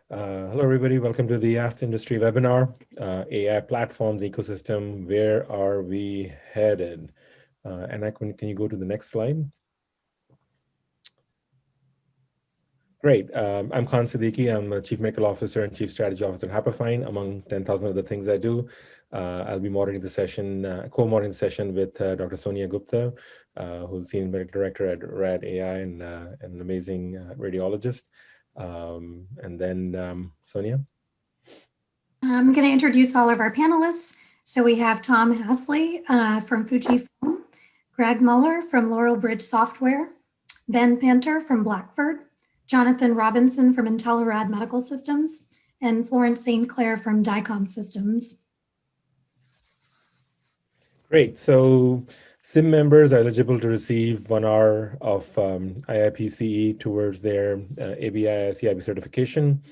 Hello, everybody. Welcome to the Ask Industry webinar, AI platforms ecosystem. Where are we headed? And can you go to the next slide? Great. I'm Khan Siddiqui. I'm a Chief Medical Officer and Chief Strategy Officer at Happifine, among 10,000 other things I do. I'll be moderating the session, co-moderating the session with Dr. Sonia Gupta, who's Senior Medical Director at Rad AI and an amazing radiologist. And then Sonia. I'm going to introduce all of our panelists. So we have Tom Hasley from Fujifilm, Greg Muller from Laurel Bridge Software, Ben Panter from Blackford, Jonathan Robinson from Intelerad Medical Systems, and Florence St. Clair from DICOM Systems. Great. So SIIM members are eligible to receive 1 hour of IIPCE towards their ABI-CIB certification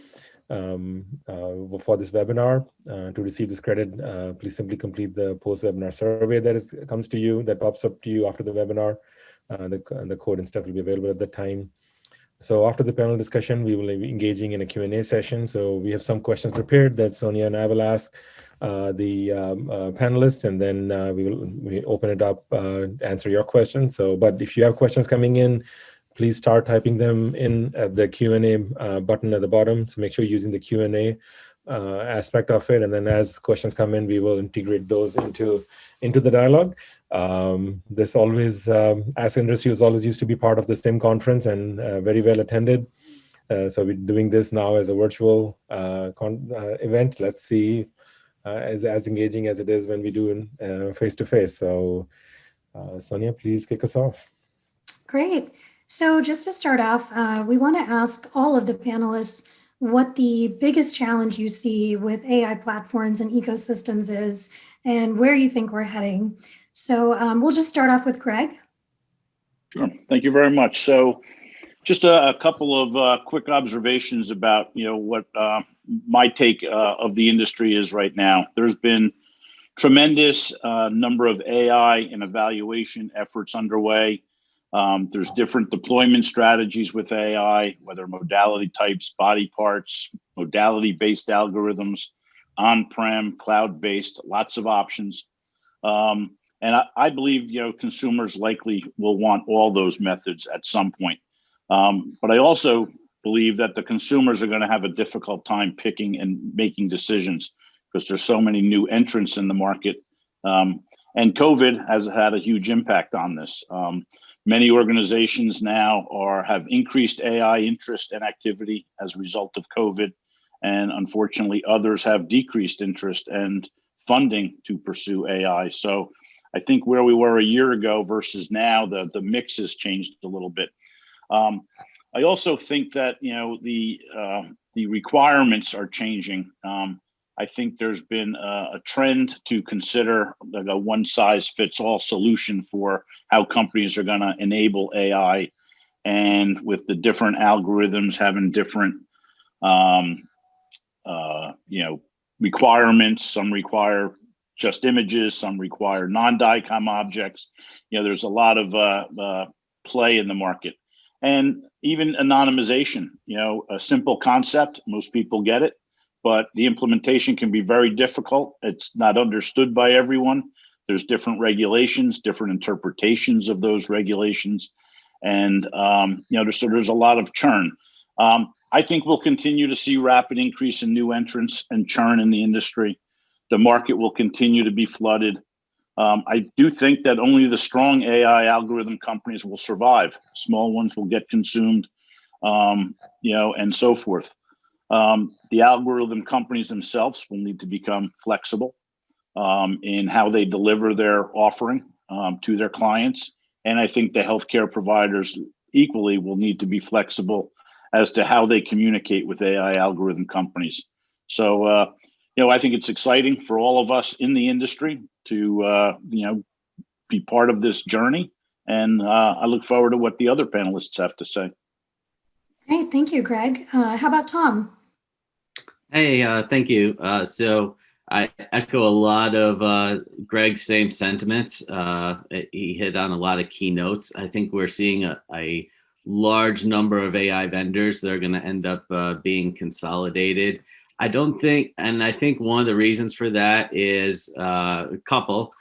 for this webinar. To receive this credit, please simply complete the post-webinar survey that comes to you, that pops up to you after the webinar. The code and stuff will be available at that time. So after the panel discussion, we will be engaging in a Q&A session. So we have some questions prepared that Sonia and I will ask the panelists, and then we open it up, answer your questions. But if you have questions coming in, please start typing them in at the Q&A button at the bottom. So make sure you're using the Q&A aspect of it. And then as questions come in, we will integrate those into the dialogue. This always, Ask Industry was always used to be part of the SIIM conference and very well attended. So we're doing this now as a virtual event. Let's see as engaging as it is when we do in face-to-face. So Sonia, please kick us off. Great. So just to start off, we want to ask all of the panelists what the biggest challenge you see with AI platforms and ecosystems is, and where you think we're heading. So we'll just start off with Greg. Sure. Thank you very much. So just a couple of quick observations about what my take of the industry is right now. There's been tremendous number of AI and evaluation efforts underway. There's different deployment strategies with AI, whether modality types, body parts, modality-based algorithms, on-prem, cloud-based, lots of options. And I believe consumers likely will want all those methods at some point. But I also believe that the consumers are going to have a difficult time picking and making decisions because there's so many new entrants in the market. And COVID has had a huge impact on this. Many organizations now have increased AI interest and activity as a result of COVID. And unfortunately, others have decreased interest and funding to pursue AI. So I think where we were a year ago versus now, the mix has changed a little bit. I also think that the requirements are changing. I think there's been a trend to consider like a one-size-fits-all solution for how companies are going to enable AI, and with the different algorithms having different requirements. Some require just images, some require non-DICOM objects. There's a lot of play in the market. And even anonymization, a simple concept, most people get it, but the implementation can be very difficult. It's not understood by everyone. There's different regulations, different interpretations of those regulations. And, so there's a lot of churn. I think we'll continue to see rapid increase in new entrants and churn in the industry. The market will continue to be flooded. I do think that only the strong AI algorithm companies will survive. Small ones will get consumed, and so forth. The algorithm companies themselves will need to become flexible in how they deliver their offering to their clients. And I think the healthcare providers equally will need to be flexible as to how they communicate with AI algorithm companies. So, I think it's exciting for all of us in the industry to, be part of this journey. And I look forward to what the other panelists have to say. Great, thank you, Greg. How about Tom? Hey, thank you. So I echo a lot of Greg's same sentiments. He hit on a lot of keynotes. I think we're seeing a large number of AI vendors that are going to end up being consolidated. I don't think, and I think one of the reasons for that is a couple.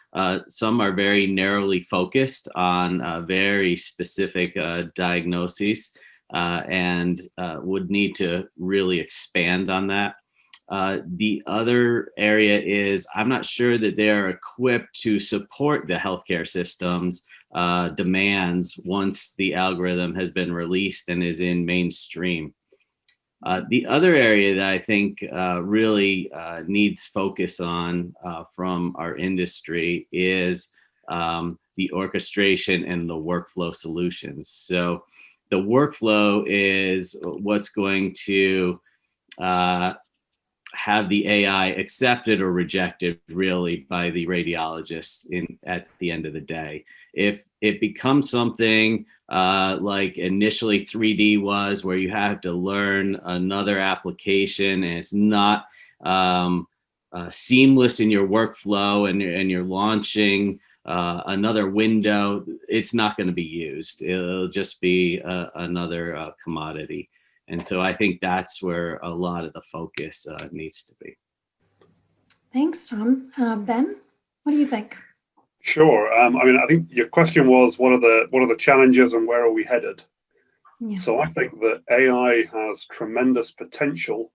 Some are very narrowly focused on very specific diagnoses and would need to really expand on that. The other area is I'm not sure that they're equipped to support the healthcare system's demands once the algorithm has been released and is in mainstream. The other area that I think really needs focus on from our industry is the orchestration and the workflow solutions. So the workflow is what's going to have the AI accepted or rejected really by the radiologists at the end of the day. If it becomes something like initially 3D was, where you have to learn another application and it's not seamless in your workflow and you're launching another window, it's not going to be used. It'll just be another commodity. And so I think that's where a lot of the focus needs to be. Thanks, Tom. Ben, what do you think? Sure. I mean, I think your question was what are the challenges and where are we headed? Yeah. So I think that AI has tremendous potential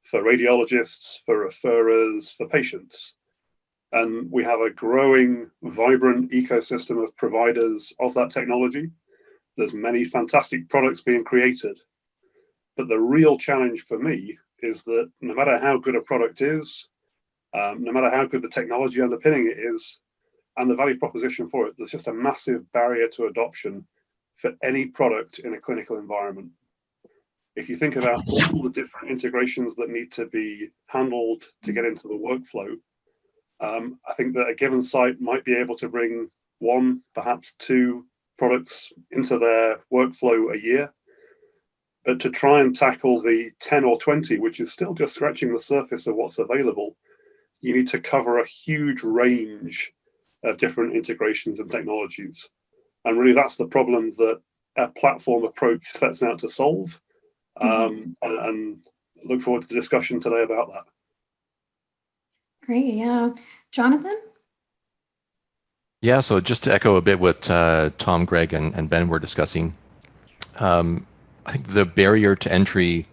for radiologists, for referrers, for patients. And we have a growing, vibrant ecosystem of providers of that technology. There's many fantastic products being created. But the real challenge for me is that no matter how good a product is, no matter how good the technology underpinning it is, and the value proposition for it, there's just a massive barrier to adoption for any product in a clinical environment. If you think about all the different integrations that need to be handled to get into the workflow, I think that a given site might be able to bring one, perhaps two products into their workflow a year. But to try and tackle the 10 or 20, which is still just scratching the surface of what's available, you need to cover a huge range of different integrations and technologies. And really that's the problem that a platform approach sets out to solve. And look forward to the discussion today about that. Great, yeah. Jonathan? Yeah, so just to echo a bit what Tom, Greg, and Ben were discussing, I think the barrier to entry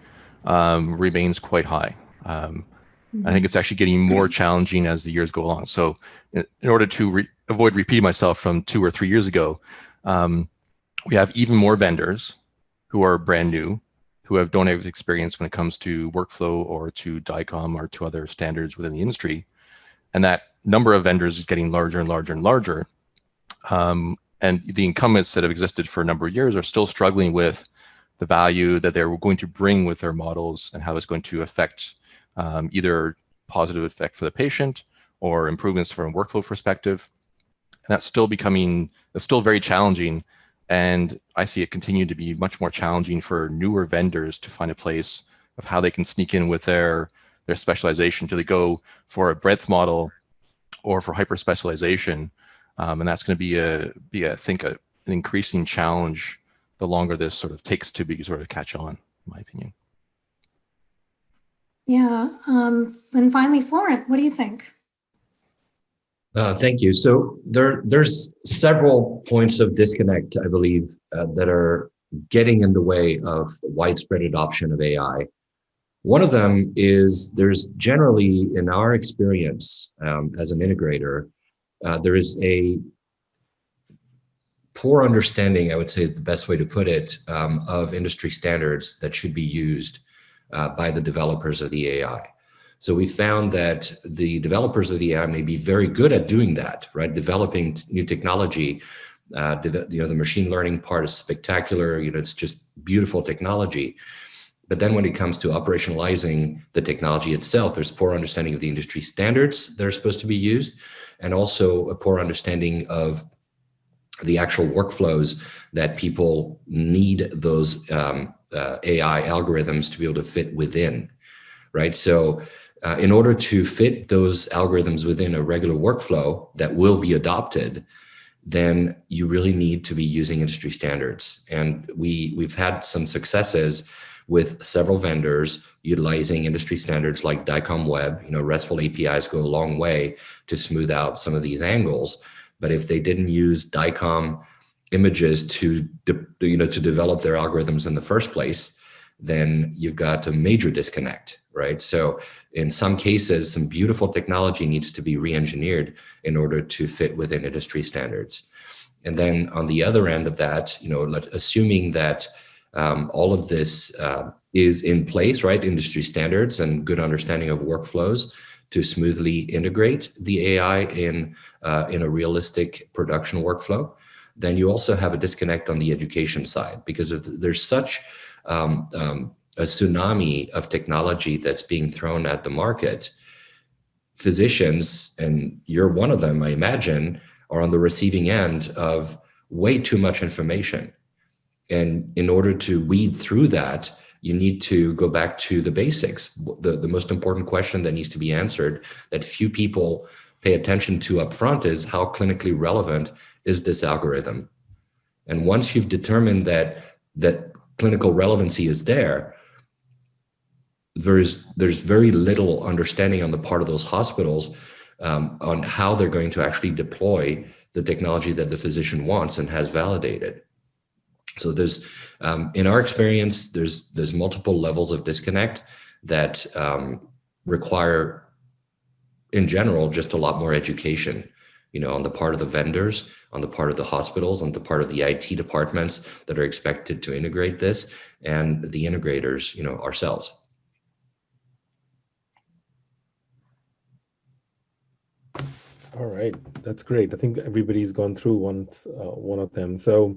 remains quite high. I think it's actually getting more challenging as the years go along. So in order to avoid repeating myself from 2 or 3 years ago, we have even more vendors who are brand new, who don't have experience when it comes to workflow or to DICOM or to other standards within the industry. And that number of vendors is getting larger and larger and larger. And the incumbents that have existed for a number of years are still struggling with the value that they're going to bring with their models and how it's going to affect either positive effect for the patient or improvements from a workflow perspective. And that's still it's still very challenging. And I see it continue to be much more challenging for newer vendors to find a place of how they can sneak in with their specialization. Do they go for a breadth model or for hyper specialization? And that's going to be I think an increasing challenge the longer this sort of takes to be sort of catch on, in my opinion. Yeah, and finally, Florent, what do you think? Thank you. So there's several points of disconnect, I believe, that are getting in the way of widespread adoption of AI. One of them is there's generally, in our experience as an integrator, there is a poor understanding, I would say the best way to put it, of industry standards that should be used by the developers of the AI. So we found that the developers of the AI may be very good at doing that, right? Developing new technology. The machine learning part is spectacular. It's just beautiful technology. But then when it comes to operationalizing the technology itself, there's poor understanding of the industry standards that are supposed to be used, and also a poor understanding of the actual workflows that people need those AI algorithms to be able to fit within, right? So in order to fit those algorithms within a regular workflow that will be adopted, then you really need to be using industry standards. And we've had some successes with several vendors utilizing industry standards like DICOM Web. RESTful APIs go a long way to smooth out some of these angles. But if they didn't use DICOM images to develop their algorithms in the first place, then you've got a major disconnect, right? So in some cases, some beautiful technology needs to be re-engineered in order to fit within industry standards. And then on the other end of that, assuming that all of this is in place, right? Industry standards and good understanding of workflows to smoothly integrate the AI in a realistic production workflow. Then you also have a disconnect on the education side, because there's such a tsunami of technology that's being thrown at the market. Physicians, and you're one of them, I imagine, are on the receiving end of way too much information. And in order to weed through that, you need to go back to the basics. The most important question that needs to be answered, that few people pay attention to up front, is how clinically relevant is this algorithm? And once you've determined that clinical relevancy is there, there's very little understanding on the part of those hospitals on how they're going to actually deploy the technology that the physician wants and has validated. So there's, in our experience, there's multiple levels of disconnect that require, in general, just a lot more education, on the part of the vendors, on the part of the hospitals, on the part of the IT departments that are expected to integrate this, and the integrators, ourselves. All right, that's great. I think everybody's gone through one of them. So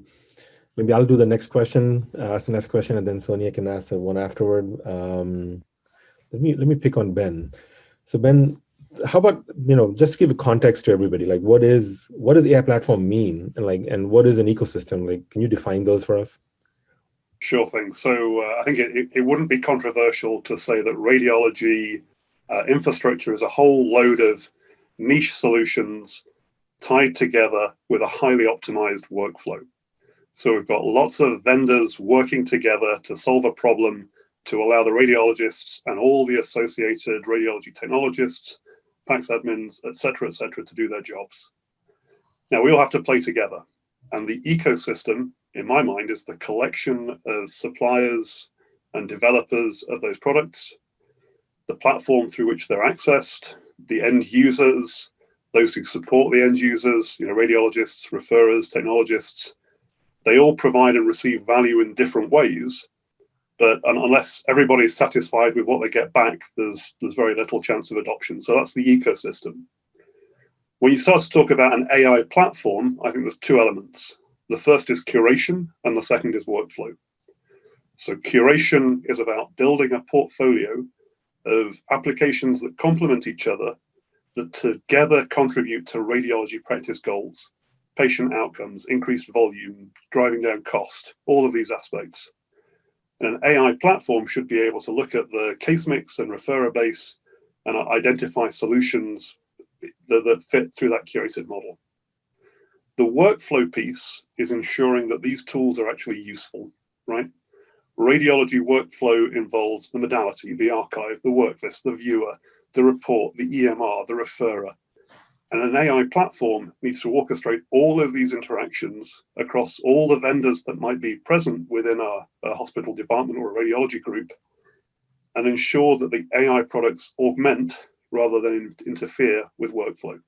maybe I'll do the next question, ask the next question, and then Sonia can ask the one afterward. Let me pick on Ben. So Ben, how about, just to give a context to everybody, like what does AI platform mean, and what is an ecosystem? Like, can you define those for us? Sure thing. So I think it wouldn't be controversial to say that radiology infrastructure is a whole load of niche solutions tied together with a highly optimized workflow. So we've got lots of vendors working together to solve a problem to allow the radiologists and all the associated radiology technologists, PACS admins, et cetera, to do their jobs. Now we all have to play together. And the ecosystem, in my mind, is the collection of suppliers and developers of those products, the platform through which they're accessed, the end users, those who support the end users, radiologists, referrers, technologists. They all provide and receive value in different ways, but unless everybody's satisfied with what they get back, there's very little chance of adoption. So that's the ecosystem. When you start to talk about an AI platform, I think there's two elements. The first is curation, and the second is workflow. So curation is about building a portfolio of applications that complement each other, that together contribute to radiology practice goals, patient outcomes, increased volume, driving down cost, all of these aspects. And an AI platform should be able to look at the case mix and referrer base and identify solutions that fit through that curated model. The workflow piece is ensuring that these tools are actually useful, right? Radiology workflow involves the modality, the archive, the worklist, the viewer, the report, the EMR, the referrer. And an AI platform needs to orchestrate all of these interactions across all the vendors that might be present within a hospital department or a radiology group, and ensure that the AI products augment rather than interfere with workflow.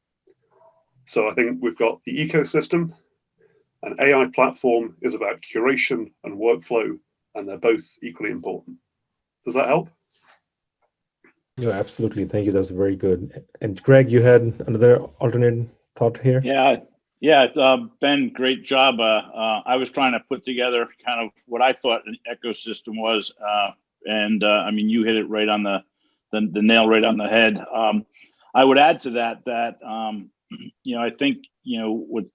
So I think we've got the ecosystem. An AI platform is about curation and workflow, and they're both equally important. Does that help? Yeah, absolutely. Thank you. That was very good. And Greg, you had another alternate thought here? Yeah. Ben, great job. I was trying to put together kind of what I thought an ecosystem was, and I mean, you hit it right on the nail right on the head. I would add to that I think what's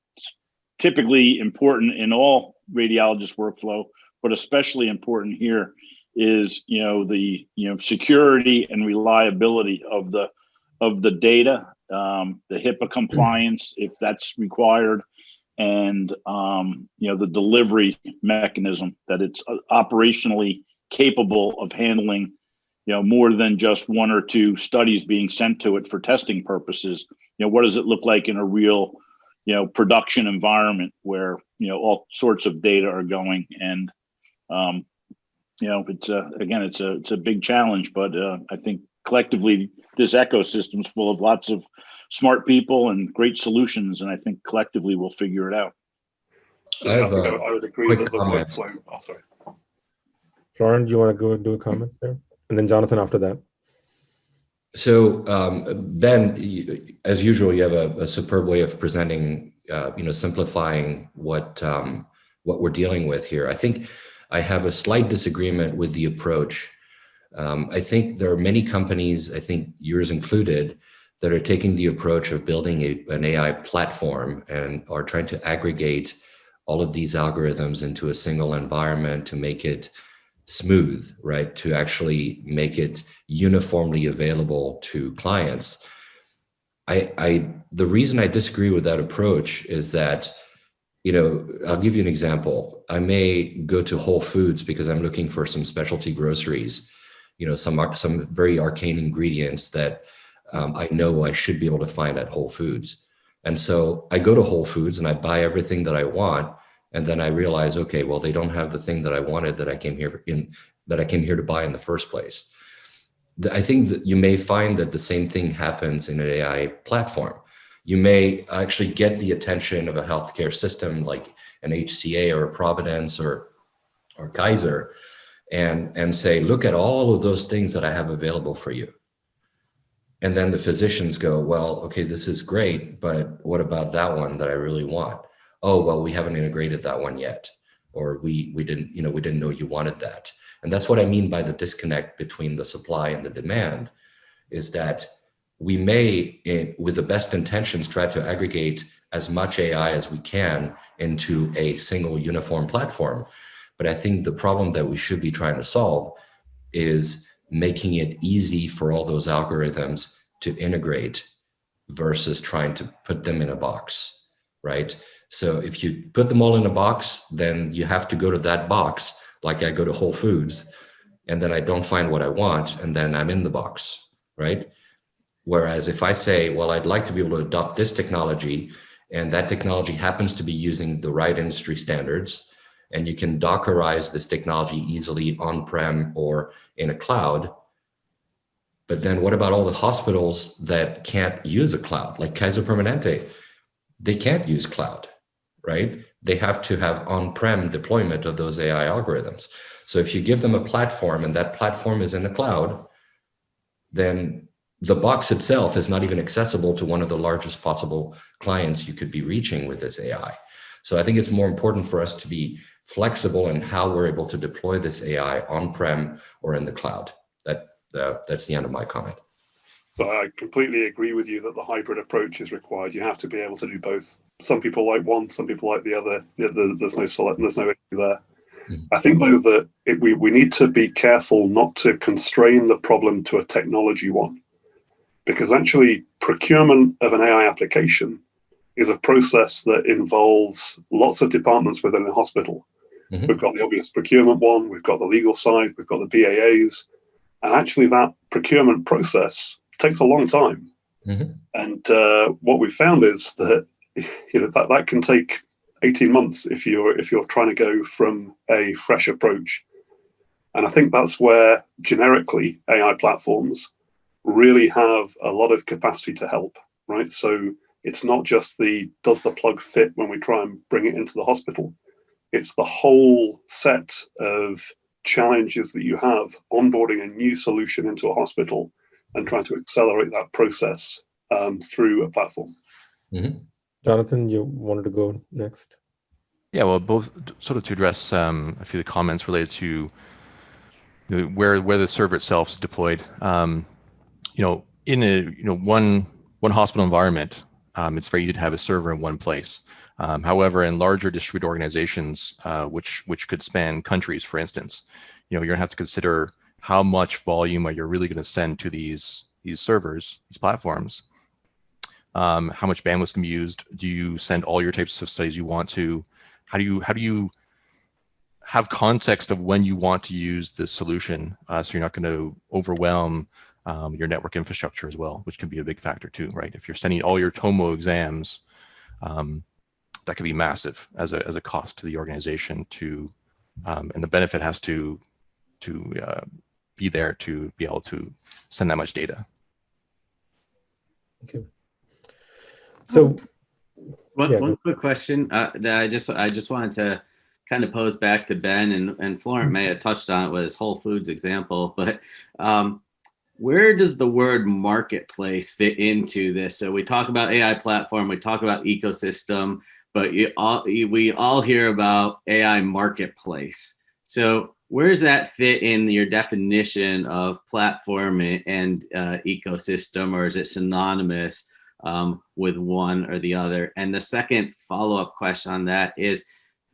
typically important in all radiologist workflow, but especially important here, is the security and reliability of the data, the HIPAA compliance if that's required, and the delivery mechanism, that it's operationally capable of handling more than just one or two studies being sent to it for testing purposes. What does it look like in a real production environment where all sorts of data are going? And it's a big challenge, but I think collectively this ecosystem is full of lots of smart people and great solutions, and I think collectively we'll figure it out. I would agree that the workflow. Oh, sorry. Lauren, do you want to go do a comment there? And then Jonathan after that. So Ben, as usual, you have a superb way of presenting, simplifying what we're dealing with here. I think I have a slight disagreement with the approach. I think there are many companies, I think yours included, that are taking the approach of building an AI platform and are trying to aggregate all of these algorithms into a single environment to make it smooth, right? To actually make it uniformly available to clients. The reason I disagree with that approach is that, I'll give you an example. I may go to Whole Foods because I'm looking for some specialty groceries, some very arcane ingredients that I know I should be able to find at Whole Foods. And so I go to Whole Foods and I buy everything that I want. And then I realize, okay, well, they don't have the thing that I wanted that I came here to buy in the first place. I think that you may find that the same thing happens in an AI platform. You may actually get the attention of a healthcare system like an HCA or a Providence or Kaiser and say, look at all of those things that I have available for you. And then the physicians go, well, okay, this is great, but what about that one that I really want? Oh, well, we haven't integrated that one yet, or we didn't know you wanted that. And that's what I mean by the disconnect between the supply and the demand, is that we may, with the best intentions, try to aggregate as much AI as we can into a single uniform platform. But I think the problem that we should be trying to solve is making it easy for all those algorithms to integrate versus trying to put them in a box, right? So if you put them all in a box, then you have to go to that box, like I go to Whole Foods, and then I don't find what I want, and then I'm in the box, right? Whereas if I say, well, I'd like to be able to adopt this technology, and that technology happens to be using the right industry standards, and you can Dockerize this technology easily on-prem or in a cloud. But then what about all the hospitals that can't use a cloud, like Kaiser Permanente? They can't use cloud, right? They have to have on-prem deployment of those AI algorithms. So if you give them a platform and that platform is in the cloud, then the box itself is not even accessible to one of the largest possible clients you could be reaching with this AI. So I think it's more important for us to be flexible in how we're able to deploy this AI on-prem or in the cloud. That's the end of my comment. So I completely agree with you that the hybrid approach is required. You have to be able to do both. Some people like one, some people like the other. There's no issue there. I think though that we need to be careful not to constrain the problem to a technology one, because actually procurement of an AI application is a process that involves lots of departments within a hospital. Mm-hmm. We've got the obvious procurement one, we've got the legal side, we've got the BAAs, and actually that procurement process takes a long time. Mm-hmm. And what we've found is that that can take 18 months if you're trying to go from a fresh approach. And I think that's where generically AI platforms really have a lot of capacity to help, right? So it's not just does the plug fit when we try and bring it into the hospital. It's the whole set of challenges that you have onboarding a new solution into a hospital and trying to accelerate that process through a platform. Mm-hmm. Jonathan, you wanted to go next? Yeah, well, both sort of to address a few of the comments related to where the server itself is deployed. In a one hospital environment, it's very easy to have a server in one place. However, in larger distributed organizations, which could span countries, for instance, you're going to have to consider how much volume are you really going to send to these servers, these platforms. How much bandwidth can be used? Do you send all your types of studies you want to? How do you have context of when you want to use this solution, so you're not going to overwhelm your network infrastructure as well, which can be a big factor too, right? If you're sending all your TOMO exams, that could be massive as a cost to the organization and the benefit has to be there to be able to send that much data. Okay. So one quick question that I just wanted to kind of pose back to Ben, and Florent may have touched on it with his Whole Foods example, but where does the word marketplace fit into this? So we talk about AI platform, we talk about ecosystem, but we all hear about AI marketplace. So where does that fit in your definition of platform and ecosystem, or is it synonymous with one or the other? And the second follow-up question on that is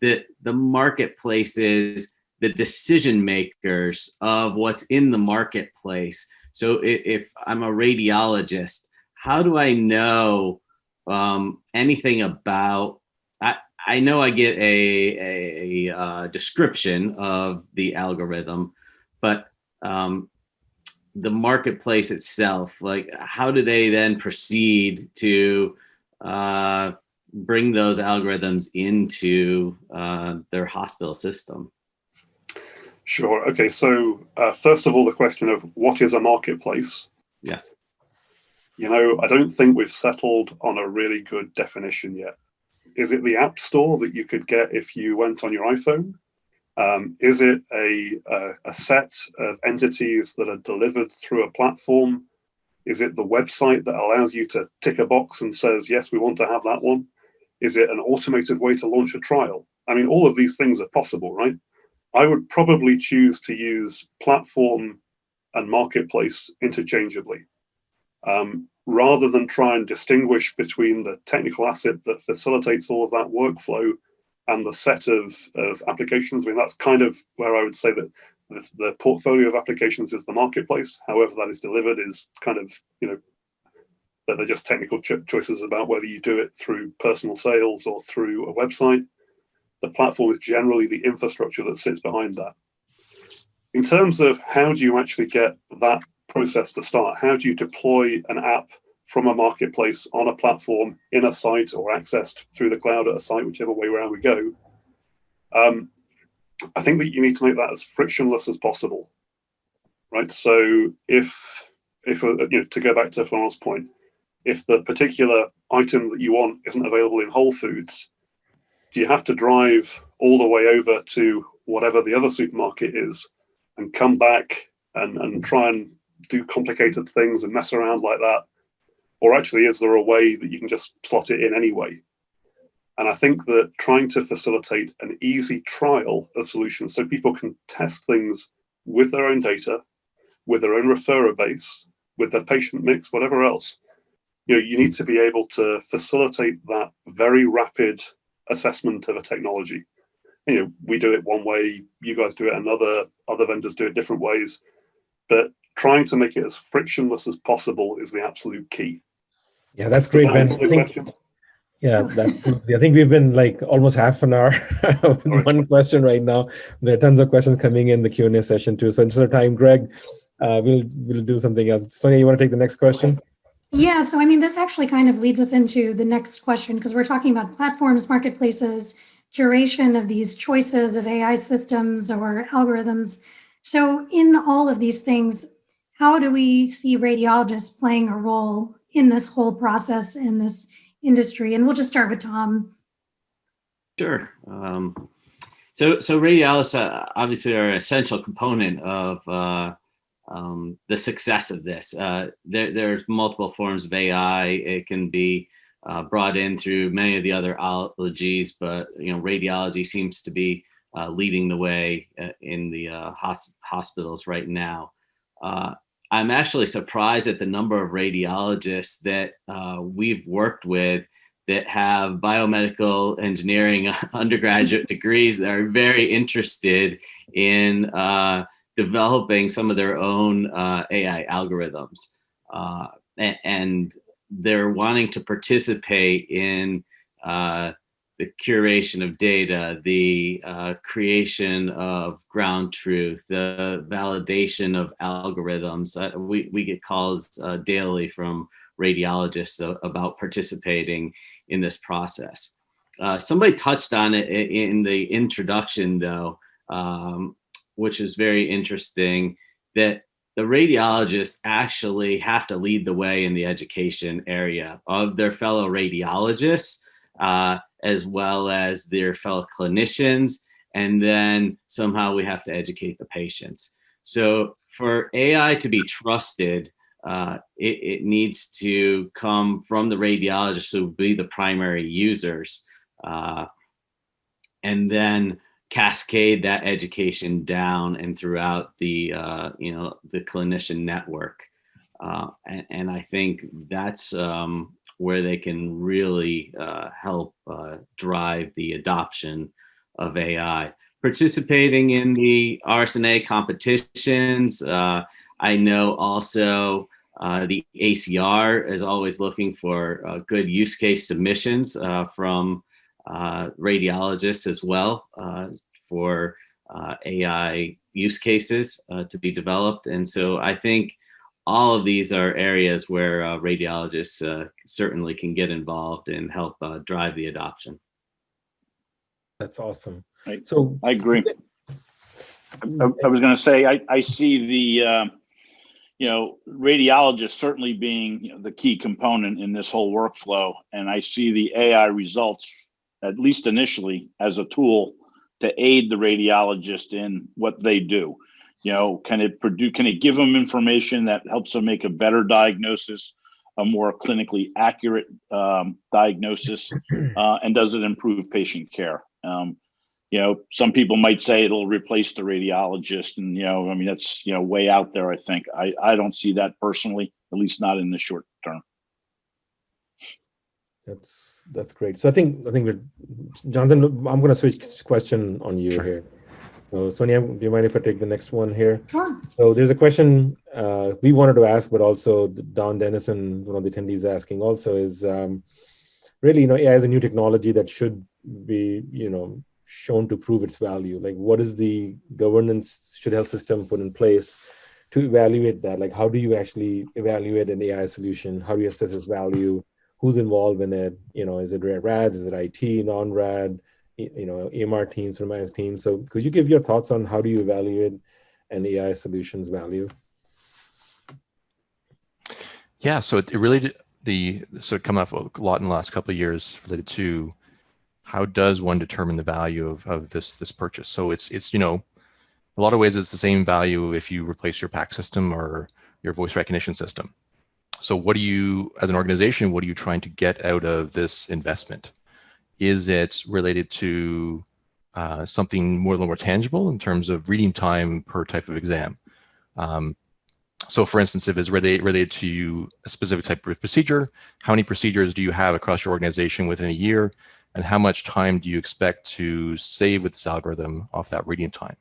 that the marketplaces, the decision makers of what's in the marketplace. So if I'm a radiologist, how do I know anything about, I know I get a description of the algorithm, but the marketplace itself, like how do they then proceed to bring those algorithms into their hospital system? Sure. Okay. So first of all, the question of what is a marketplace? Yes. I don't think we've settled on a really good definition yet. Is it the app store that you could get if you went on your iPhone? Is it a set of entities that are delivered through a platform? Is it the website that allows you to tick a box and says, yes, we want to have that one? Is it an automated way to launch a trial? I mean, all of these things are possible, right? I would probably choose to use platform and marketplace interchangeably, rather than try and distinguish between the technical asset that facilitates all of that workflow and the set of applications. I mean, that's kind of where I would say that the portfolio of applications is the marketplace. However that is delivered is kind of, that they're just technical choices about whether you do it through personal sales or through a website. The platform is generally the infrastructure that sits behind that. In terms of how do you actually get that process to start, how do you deploy an app from a marketplace on a platform in a site or accessed through the cloud at a site, whichever way around we go, I think that you need to make that as frictionless as possible, right? So if to go back to Florent's point, if the particular item that you want isn't available in Whole Foods, do you have to drive all the way over to whatever the other supermarket is and come back and try and do complicated things and mess around like that? Or actually, is there a way that you can just slot it in anyway? And I think that trying to facilitate an easy trial of solutions so people can test things with their own data, with their own referrer base, with their patient mix, whatever else, you need to be able to facilitate that very rapid assessment of a technology. We do it one way, you guys do it another, other vendors do it different ways, but trying to make it as frictionless as possible is the absolute key. Yeah, that's great, Ben. Yeah, I think we've been like almost half an hour with one question right now. There are tons of questions coming in the Q&A session too. So instead of time, Greg, we'll do something else. Sonia, you want to take the next question? Yeah, so I mean, this actually kind of leads us into the next question, because we're talking about platforms, marketplaces, curation of these choices of AI systems or algorithms. So in all of these things, how do we see radiologists playing a role in this whole process, in this industry? And we'll just start with Tom. Sure. So radiologists obviously are an essential component of the success of this. There's multiple forms of AI. It can be brought in through many of the other ologies, but radiology seems to be leading the way in the hospitals right now. I'm actually surprised at the number of radiologists that we've worked with that have biomedical engineering undergraduate degrees that are very interested in developing some of their own AI algorithms. And they're wanting to participate in the curation of data, the creation of ground truth, the validation of algorithms. We get calls daily from radiologists about participating in this process. Somebody touched on it in the introduction, though, which is very interesting, that the radiologists actually have to lead the way in the education area of their fellow radiologists, as well as their fellow clinicians. And then somehow we have to educate the patients. So for AI to be trusted, it needs to come from the radiologists who will be the primary users, and then cascade that education down and throughout the the clinician network. And I think that's where they can really help drive the adoption of AI. Participating in the RSNA competitions, I know also the ACR is always looking for good use case submissions from radiologists as well for AI use cases to be developed. And so I think all of these are areas where radiologists certainly can get involved and help drive the adoption. That's awesome. So I agree. I was going to say, I see the, radiologists certainly being the key component in this whole workflow. And I see the AI results, at least initially, as a tool to aid the radiologist in what they do. Can it give them information that helps them make a better diagnosis, a more clinically accurate diagnosis, and does it improve patient care? Some people might say it'll replace the radiologist, and that's way out there. I think I don't see that personally, at least not in the short term. That's great. So I think we're, Jonathan, I'm going to switch question on you here. So Sonia, do you mind if I take the next one here? Sure. So there's a question we wanted to ask, but also Don Dennison, one of the attendees, asking also is really, AI is a new technology that should be, shown to prove its value. Like, what is the governance should health system put in place to evaluate that? Like, how do you actually evaluate an AI solution? How do you assess its value? Who's involved in it? Is it RADs? Is it IT, non-RAD? EMR teams, surveillance teams. So could you give your thoughts on how do you evaluate an AI solution's value? Yeah, so it really come up a lot in the last couple of years related to how does one determine the value of this purchase. So it's a lot of ways it's the same value if you replace your PAC system or your voice recognition system. So what do you, as an organization, what are you trying to get out of this investment? Is it related to something a little more tangible in terms of reading time per type of exam? So for instance, if it's related to a specific type of procedure, how many procedures do you have across your organization within a year? And how much time do you expect to save with this algorithm off that reading time?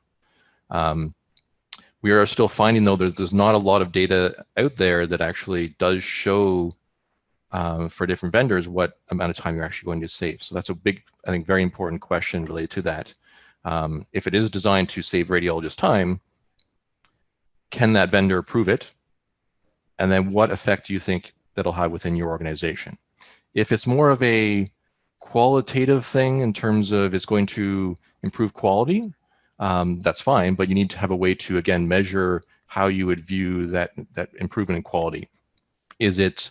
We are still finding, though, there's not a lot of data out there that actually does show for different vendors what amount of time you're actually going to save. So that's a big, I think, very important question related to that. If it is designed to save radiologists time, can that vendor prove it? And then what effect do you think that'll have within your organization? If it's more of a qualitative thing in terms of it's going to improve quality, that's fine, but you need to have a way to, again, measure how you would view that improvement in quality. Is it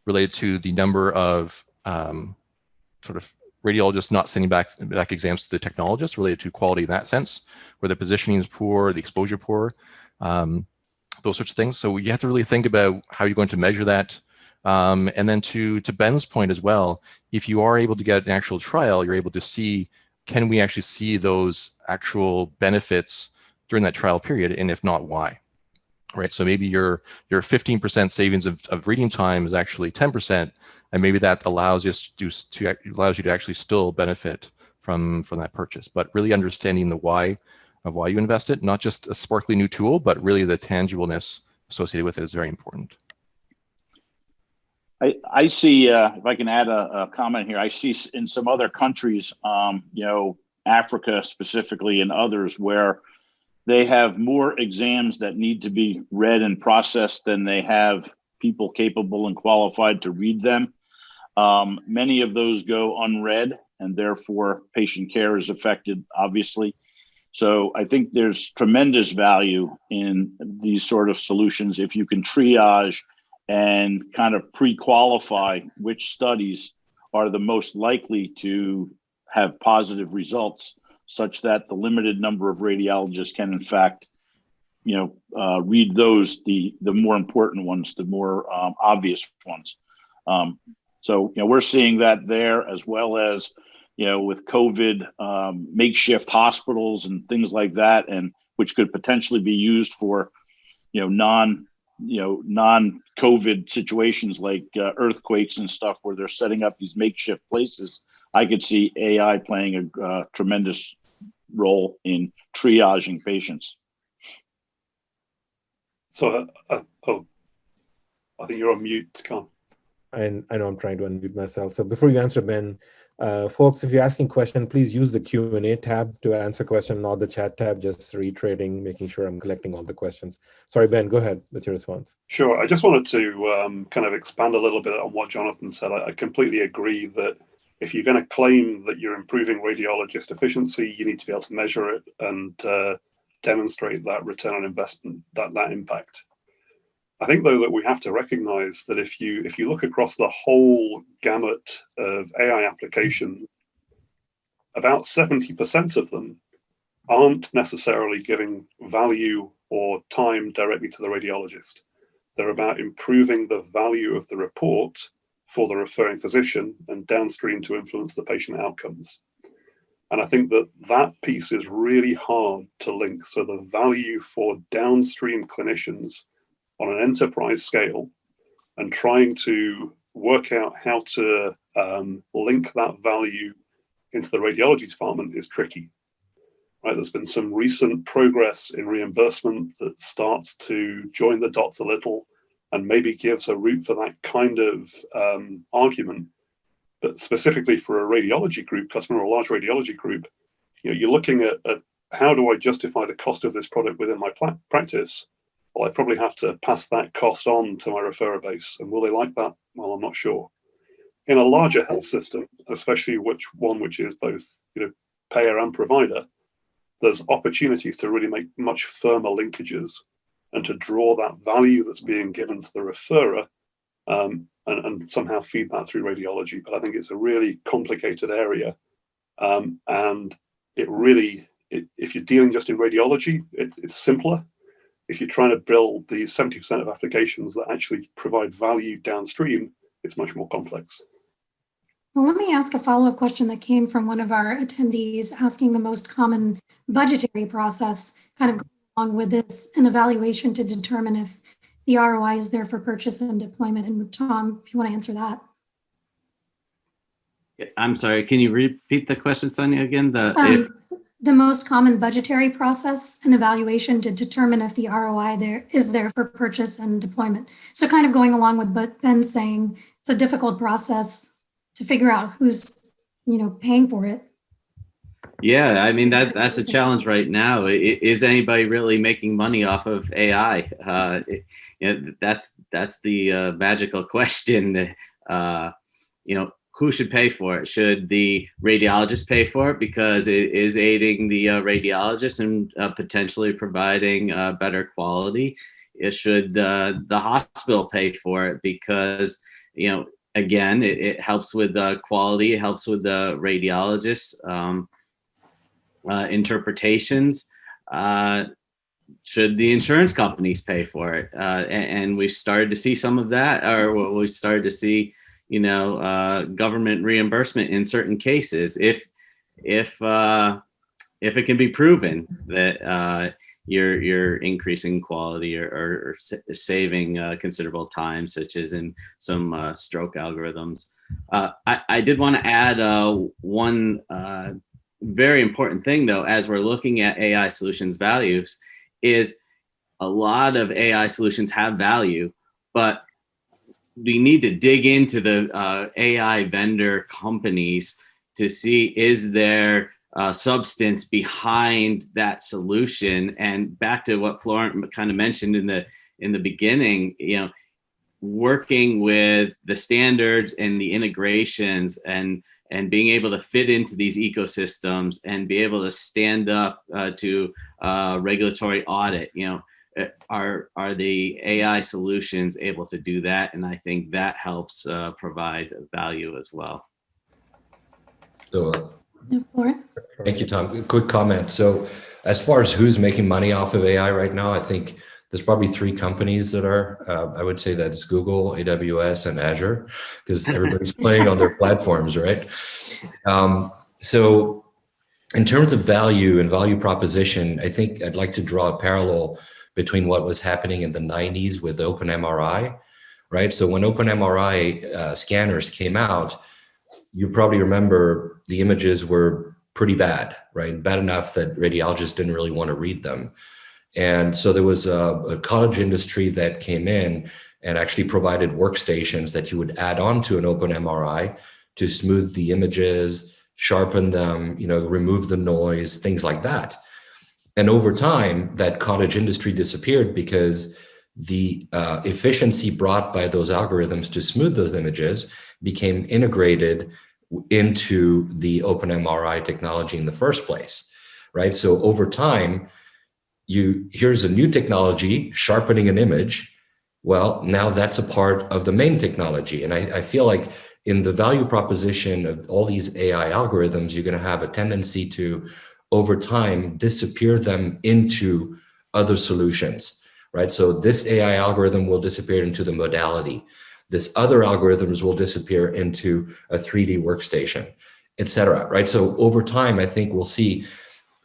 related to the number of sort of radiologists not sending back exams to the technologists, related to quality in that sense, where the positioning is poor, the exposure poor, those sorts of things. So you have to really think about how you're going to measure that. And then to Ben's point as well, if you are able to get an actual trial, you're able to see, can we actually see those actual benefits during that trial period? And if not, why? Right. So maybe your 15% savings of reading time is actually 10%, and maybe that allows you to actually still benefit from that purchase. But really understanding the why of why you invest it, not just a sparkly new tool, but really the tangibleness associated with it is very important. I see, if I can add a comment here, I see in some other countries, Africa specifically and others, where they have more exams that need to be read and processed than they have people capable and qualified to read them. Many of those go unread, and therefore patient care is affected, obviously. So I think there's tremendous value in these sort of solutions if you can triage and kind of pre-qualify which studies are the most likely to have positive results, such that the limited number of radiologists can, in fact, read those, the more important ones, the more obvious ones. So we're seeing that there, as well as with COVID, makeshift hospitals and things like that, and which could potentially be used for non-COVID situations like earthquakes and stuff, where they're setting up these makeshift places. I could see AI playing a tremendous role in triaging patients. So, I think you're on mute, Con. I know I'm trying to unmute myself. So before you answer, Ben, folks, if you're asking a question, please use the Q&A tab to answer question, not the chat tab, just reiterating, making sure I'm collecting all the questions. Sorry, Ben, go ahead with your response. Sure. I just wanted to kind of expand a little bit on what Jonathan said. I completely agree that if you're going to claim that you're improving radiologist efficiency, you need to be able to measure it and demonstrate that return on investment, that impact. I think, though, that we have to recognize that if you look across the whole gamut of AI application, about 70% of them aren't necessarily giving value or time directly to the radiologist. They're about improving the value of the report for the referring physician and downstream to influence the patient outcomes. And I think that piece is really hard to link. So the value for downstream clinicians on an enterprise scale and trying to work out how to link that value into the radiology department is tricky. Right? There's been some recent progress in reimbursement that starts to join the dots a little and maybe gives a route for that kind of argument. But specifically for a radiology group, customer or large radiology group, you're looking at how do I justify the cost of this product within my practice? Well, I probably have to pass that cost on to my referrer base. And will they like that? Well, I'm not sure. In a larger health system, especially which is both payer and provider, there's opportunities to really make much firmer linkages and to draw that value that's being given to the referrer and somehow feed that through radiology. But I think it's a really complicated area. And if you're dealing just in radiology, it's simpler. If you're trying to build the 70% of applications that actually provide value downstream, it's much more complex. Well, let me ask a follow-up question that came from one of our attendees asking the most common budgetary process, kind of going along with this, an evaluation to determine if the ROI is there for purchase and deployment. And Tom, if you want to answer that. I'm sorry, can you repeat the question, Sonia, again? The most common budgetary process, an evaluation to determine if the ROI is there for purchase and deployment. So kind of going along with what Ben's saying, it's a difficult process to figure out who's, paying for it. Yeah, I mean, that's a challenge right now. Is anybody really making money off of AI? That's the magical question. Who should pay for it? Should the radiologist pay for it because it is aiding the radiologist and potentially providing better quality? Should the hospital pay for it because, again, it helps with quality, it helps with the radiologist's interpretations? Should the insurance companies pay for it? And we've started to see some of that, or we started to see government reimbursement in certain cases if it can be proven that you're increasing quality or saving considerable time, such as in some stroke algorithms. I did want to add one very important thing, though, as we're looking at AI solutions values, is a lot of AI solutions have value, but we need to dig into the AI vendor companies to see, is there substance behind that solution? And back to what Florent kind of mentioned in the beginning, working with the standards and the integrations and being able to fit into these ecosystems and be able to stand up to regulatory audit. Are the AI solutions able to do that? And I think that helps provide value as well. So, Florent? thank you, Tom. Quick comment. So as far as who's making money off of AI right now, I think there's probably 3 companies that are, I would say that's Google, AWS, and Azure, because everybody's playing on their platforms, right? So in terms of value and value proposition, I think I'd like to draw a parallel between what was happening in the 90s with OpenMRI, right? So when OpenMRI scanners came out, you probably remember the images were pretty bad, right? Bad enough that radiologists didn't really want to read them. And so there was a cottage industry that came in and actually provided workstations that you would add on to an OpenMRI to smooth the images, sharpen them, remove the noise, things like that. And over time, that cottage industry disappeared because the efficiency brought by those algorithms to smooth those images became integrated into the OpenMRI technology in the first place, right? So over time, here's a new technology, sharpening an image. Well, now that's a part of the main technology. And I feel like in the value proposition of all these AI algorithms, you're going to have a tendency to, over time, disappear them into other solutions, right? So this AI algorithm will disappear into the modality. This other algorithms will disappear into a 3D workstation, et cetera, right? So over time, I think we'll see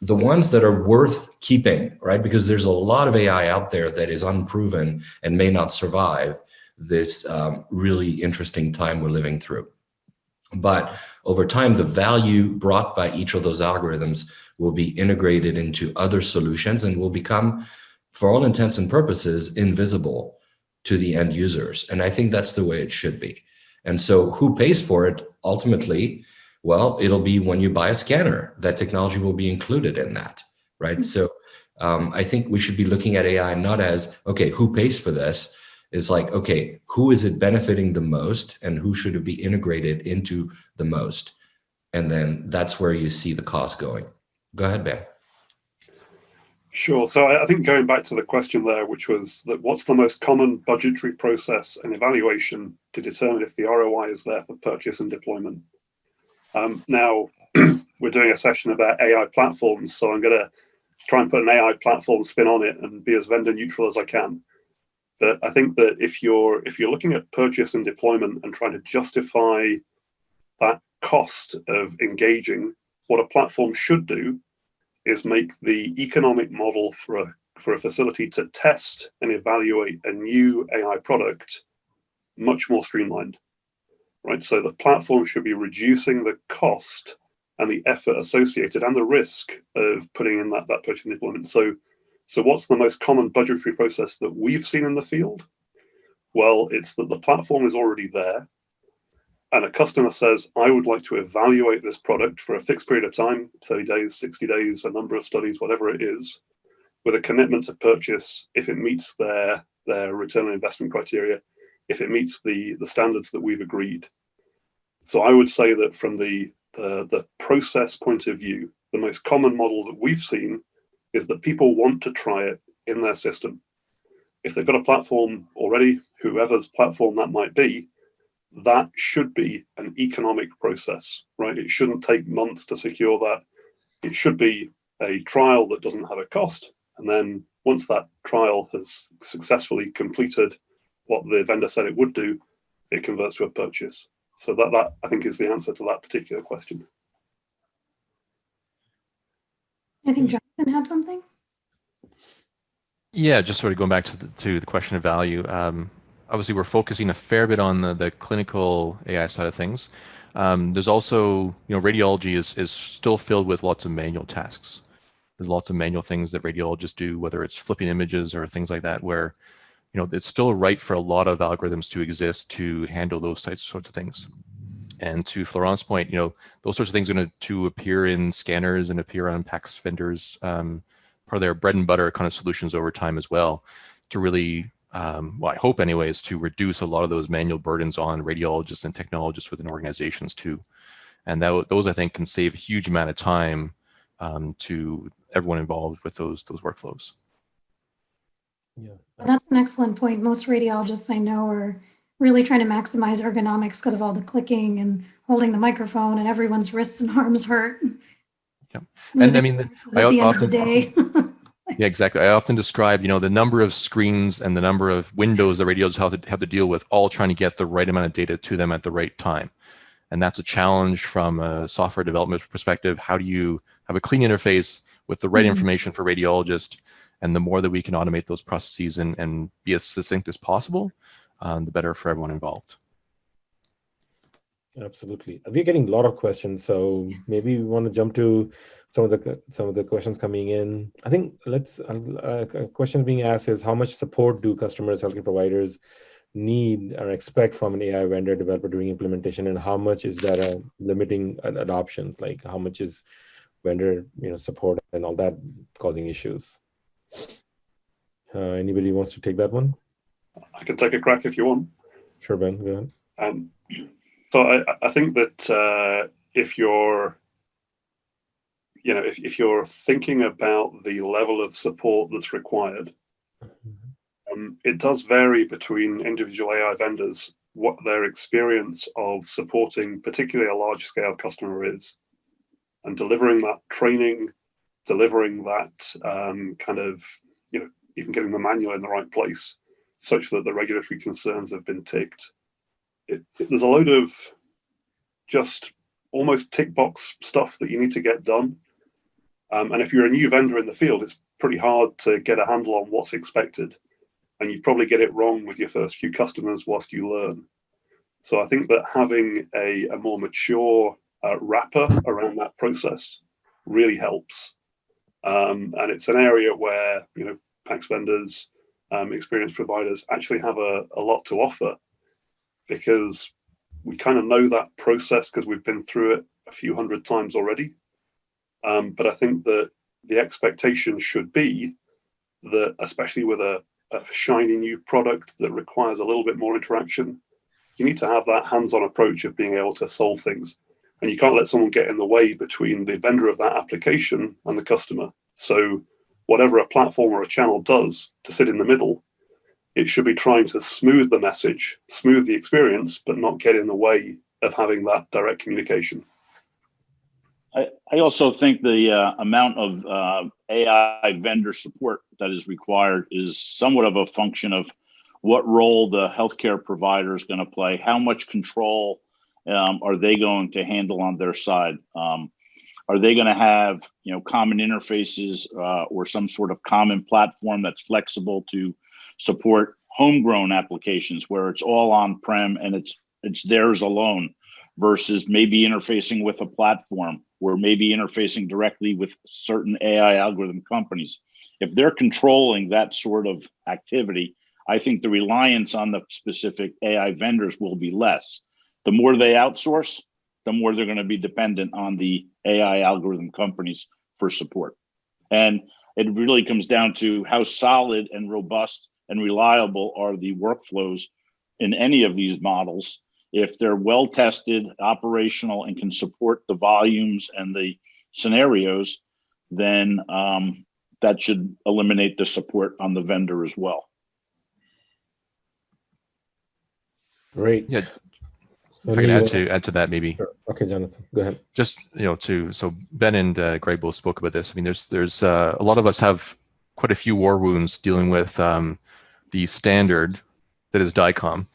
the ones that are worth keeping, right? Because there's a lot of AI out there that is unproven and may not survive this really interesting time we're living through. But over time, the value brought by each of those algorithms will be integrated into other solutions and will become, for all intents and purposes, invisible to the end users. And I think that's the way it should be. And so who pays for it ultimately? Well, it'll be when you buy a scanner, that technology will be included in that, right? So I think we should be looking at AI not as, okay, who pays for this? It's like, okay, who is it benefiting the most and who should it be integrated into the most? And then that's where you see the cost going. Go ahead, Ben. Sure. So I think going back to the question there, which was that what's the most common budgetary process and evaluation to determine if the ROI is there for purchase and deployment? Now, we're doing a session about AI platforms, so I'm going to try and put an AI platform spin on it and be as vendor neutral as I can. But I think that if you're looking at purchase and deployment and trying to justify that cost of engaging, what a platform should do is make the economic model for a facility to test and evaluate a new AI product much more streamlined, right? So the platform should be reducing the cost and the effort associated and the risk of putting in that purchase and deployment. So what's the most common budgetary process that we've seen in the field? Well, it's that the platform is already there and a customer says, I would like to evaluate this product for a fixed period of time, 30 days, 60 days, a number of studies, whatever it is, with a commitment to purchase if it meets their return on investment criteria, if it meets the standards that we've agreed. So I would say that from the process point of view, the most common model that we've seen is that people want to try it in their system. If they've got a platform already, whoever's platform that might be, that should be an economic process, right? It shouldn't take months to secure that. It should be a trial that doesn't have a cost. And then once that trial has successfully completed what the vendor said it would do, it converts to a purchase. So that I think is the answer to that particular question. I think Jonathan had something. Yeah, just sort of going back to the question of value. Obviously, we're focusing a fair bit on the clinical AI side of things. There's also, radiology is still filled with lots of manual tasks. There's lots of manual things that radiologists do, whether it's flipping images or things like that, where it's still right for a lot of algorithms to exist to handle those sorts of things. And to Florent's point, those sorts of things are going to appear in scanners and appear on PACS vendors, part of their bread and butter kind of solutions over time as well, to really, well, I hope anyways, to reduce a lot of those manual burdens on radiologists and technologists within organizations too. And those, I think, can save a huge amount of time to everyone involved with those workflows. Yeah, That's an excellent point. Most radiologists I know are really trying to maximize ergonomics because of all the clicking and holding the microphone, and everyone's wrists and arms hurt. Yeah, and I mean, at the end of the day. Yeah, exactly. I often describe, the number of screens and the number of windows the radiologists have to deal with, all trying to get the right amount of data to them at the right time. And that's a challenge from a software development perspective. How do you have a clean interface with the right information for radiologists? And the more that we can automate those processes and be as succinct as possible, the better for everyone involved. Absolutely. We're getting a lot of questions, so maybe we want to jump to some of the questions coming in. I think a question being asked is, how much support do customers, healthcare providers need or expect from an AI vendor developer during implementation, and how much is that limiting adoption? Like, how much is vendor support and all that causing issues? Anybody wants to take that one? I can take a crack if you want. Sure, Ben, go ahead. So I think that if you're thinking about the level of support that's required, it does vary between individual AI vendors what their experience of supporting particularly a large scale customer is, and delivering that training, delivering that even getting the manual in the right place such that the regulatory concerns have been ticked. There's a load of just almost tick box stuff that you need to get done. And if you're a new vendor in the field, it's pretty hard to get a handle on what's expected. And you probably get it wrong with your first few customers whilst you learn. So I think that having a more mature wrapper around that process really helps. And it's an area where, PACS vendors, experienced providers actually have a lot to offer, because we kind of know that process because we've been through it a few hundred times already. But I think that the expectation should be that, especially with a shiny new product that requires a little bit more interaction, you need to have that hands-on approach of being able to solve things. And you can't let someone get in the way between the vendor of that application and the customer. So whatever a platform or a channel does to sit in the middle, it should be trying to smooth the message, smooth the experience, but not get in the way of having that direct communication. I also think the amount of AI vendor support that is required is somewhat of a function of what role the healthcare provider is going to play. How much control are they going to handle on their side? Are they going to have common interfaces or some sort of common platform that's flexible to support homegrown applications where it's all on-prem and it's theirs alone, versus maybe interfacing with a platform or maybe interfacing directly with certain AI algorithm companies? If they're controlling that sort of activity, I think the reliance on the specific AI vendors will be less. The more they outsource, the more they're going to be dependent on the AI algorithm companies for support. And it really comes down to how solid and robust and reliable are the workflows in any of these models. If they're well tested, operational, and can support the volumes and the scenarios, then that should eliminate the support on the vendor as well. Great. Yeah. So if I can add to that, maybe. Sure. Okay, Jonathan, go ahead. Just so Ben and Greg both spoke about this. I mean, there's a lot of us have quite a few war wounds dealing with the standard that is DICOM.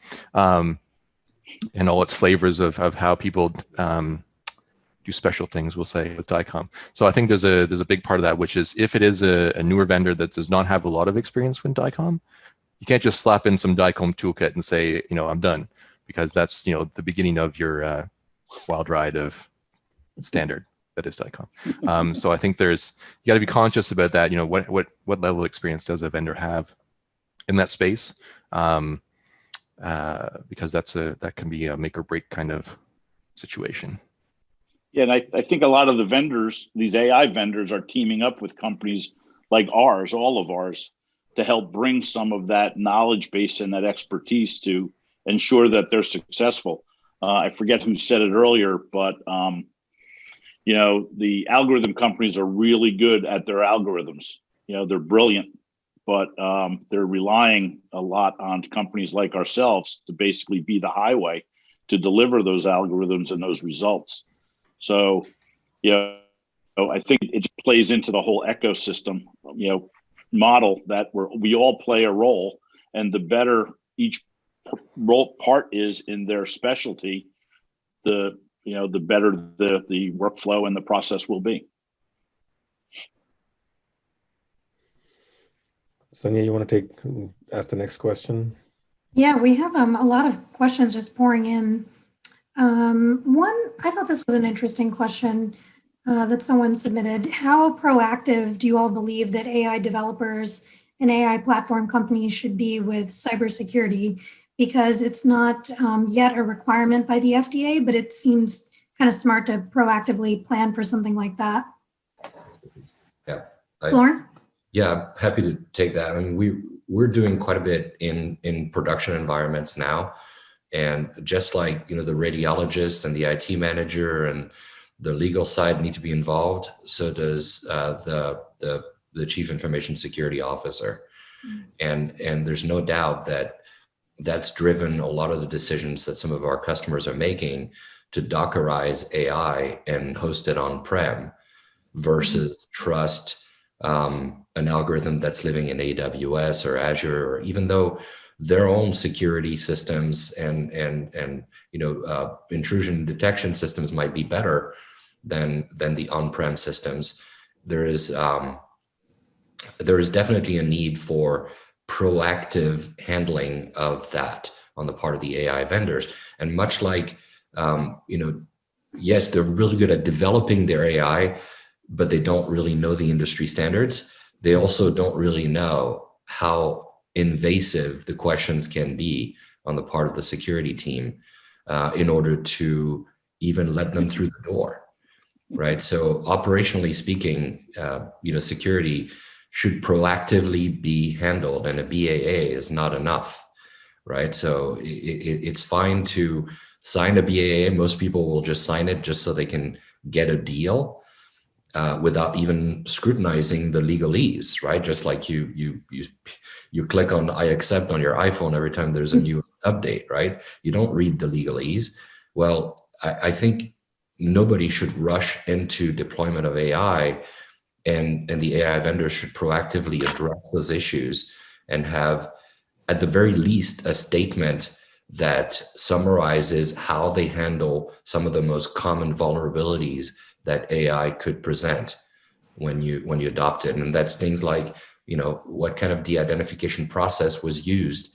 And all its flavors of how people do special things, we'll say, with DICOM. So I think there's a big part of that, which is if it is a newer vendor that does not have a lot of experience with DICOM, you can't just slap in some DICOM toolkit and say, I'm done, because that's the beginning of your wild ride of standard that is DICOM. So I think you got to be conscious about that. What level of experience does a vendor have? in that space, because that can be a make or break kind of situation. Yeah, and I think a lot of the vendors, these AI vendors, are teaming up with companies like ours, all of ours, to help bring some of that knowledge base and that expertise to ensure that they're successful. I forget who said it earlier, but the algorithm companies are really good at their algorithms. They're brilliant, but they're relying a lot on companies like ourselves to basically be the highway to deliver those algorithms and those results. So, I think it plays into the whole ecosystem, model that we all play a role, and the better each role part is in their specialty, the better the workflow and the process will be. Sonia, you want to ask the next question? Yeah, we have a lot of questions just pouring in. One, I thought this was an interesting question that someone submitted. How proactive do you all believe that AI developers and AI platform companies should be with cybersecurity? Because it's not yet a requirement by the FDA, but it seems kind of smart to proactively plan for something like that. Yeah. Lauren? Yeah, happy to take that. I mean, we're doing quite a bit in production environments now. And just like, the radiologist and the IT manager and the legal side need to be involved, so does the chief information security officer. And there's no doubt that that's driven a lot of the decisions that some of our customers are making to Dockerize AI and host it on-prem versus trust an algorithm that's living in AWS or Azure, or even though their own security systems and intrusion detection systems might be better than the on-prem systems. There is definitely a need for proactive handling of that on the part of the AI vendors. And much like, yes, they're really good at developing their AI, but they don't really know the industry standards. They also don't really know how invasive the questions can be on the part of the security team in order to even let them through the door, right? So operationally speaking, security should proactively be handled, and a BAA is not enough, right? So it's fine to sign a BAA. Most people will just sign it just so they can get a deal without even scrutinizing the legalese, right? Just like you click on I accept on your iPhone every time there's a new update, right? You don't read the legalese. Well, I think nobody should rush into deployment of AI, and the AI vendors should proactively address those issues and have, at the very least, a statement that summarizes how they handle some of the most common vulnerabilities that AI could present when you adopt it. And that's things like, what kind of de-identification process was used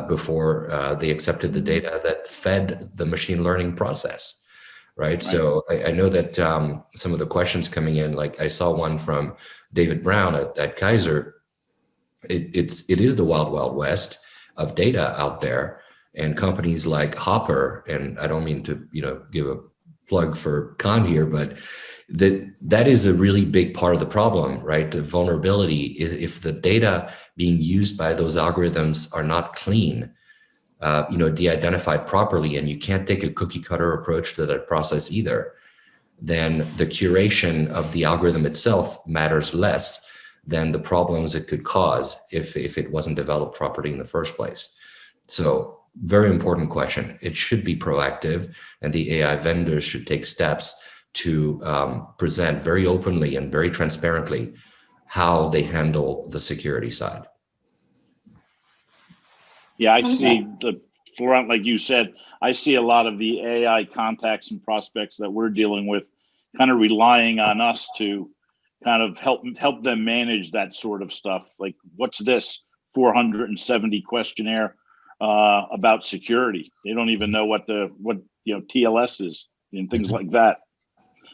before they accepted the data that fed the machine learning process, right? So I know that some of the questions coming in, like I saw one from David Brown at Kaiser. It is the wild, wild west of data out there, and companies like Hopper, and I don't mean to, give a plug for Khan here, but that is a really big part of the problem, right? The vulnerability is if the data being used by those algorithms are not clean, de-identified properly, and you can't take a cookie cutter approach to that process either, then the curation of the algorithm itself matters less than the problems it could cause if it wasn't developed properly in the first place. So very important question. It should be proactive, and the AI vendors should take steps to present very openly and very transparently how they handle the security side. Yeah, I see Florent, like you said, I see a lot of the AI contacts and prospects that we're dealing with kind of relying on us to kind of help them manage that sort of stuff. Like, what's this 470 questionnaire about security? They don't even know what TLS is and things like that.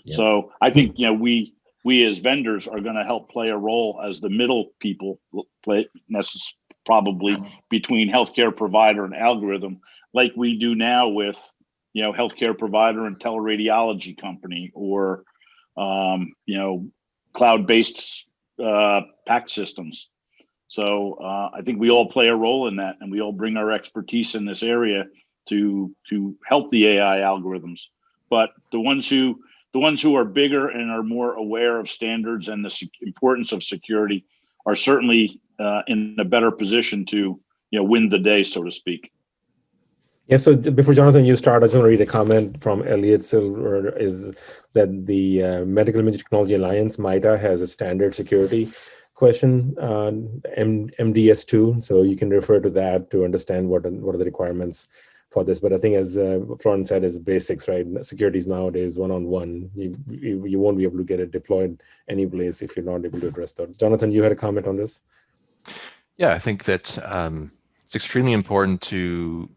Yeah. So I think we as vendors are going to help play a role as the middle people probably between healthcare provider and algorithm, like we do now with, healthcare provider and teleradiology company, or, cloud-based PAC systems. So I think we all play a role in that, and we all bring our expertise in this area to help the AI algorithms. But the ones who are bigger and are more aware of standards and the importance of security are certainly in a better position to win the day, so to speak. Yeah, so before Jonathan, you start, I just want to read a comment from Elliot Silver, is that the Medical Imaging Technology Alliance, MITA, has a standard security question, MDS2, so you can refer to that to understand what are the requirements for this. But I think, as Florence said, is basics, right? Security is nowadays one-on-one. You won't be able to get it deployed any place if you're not able to address that. Jonathan, you had a comment on this? Yeah, I think that it's extremely important to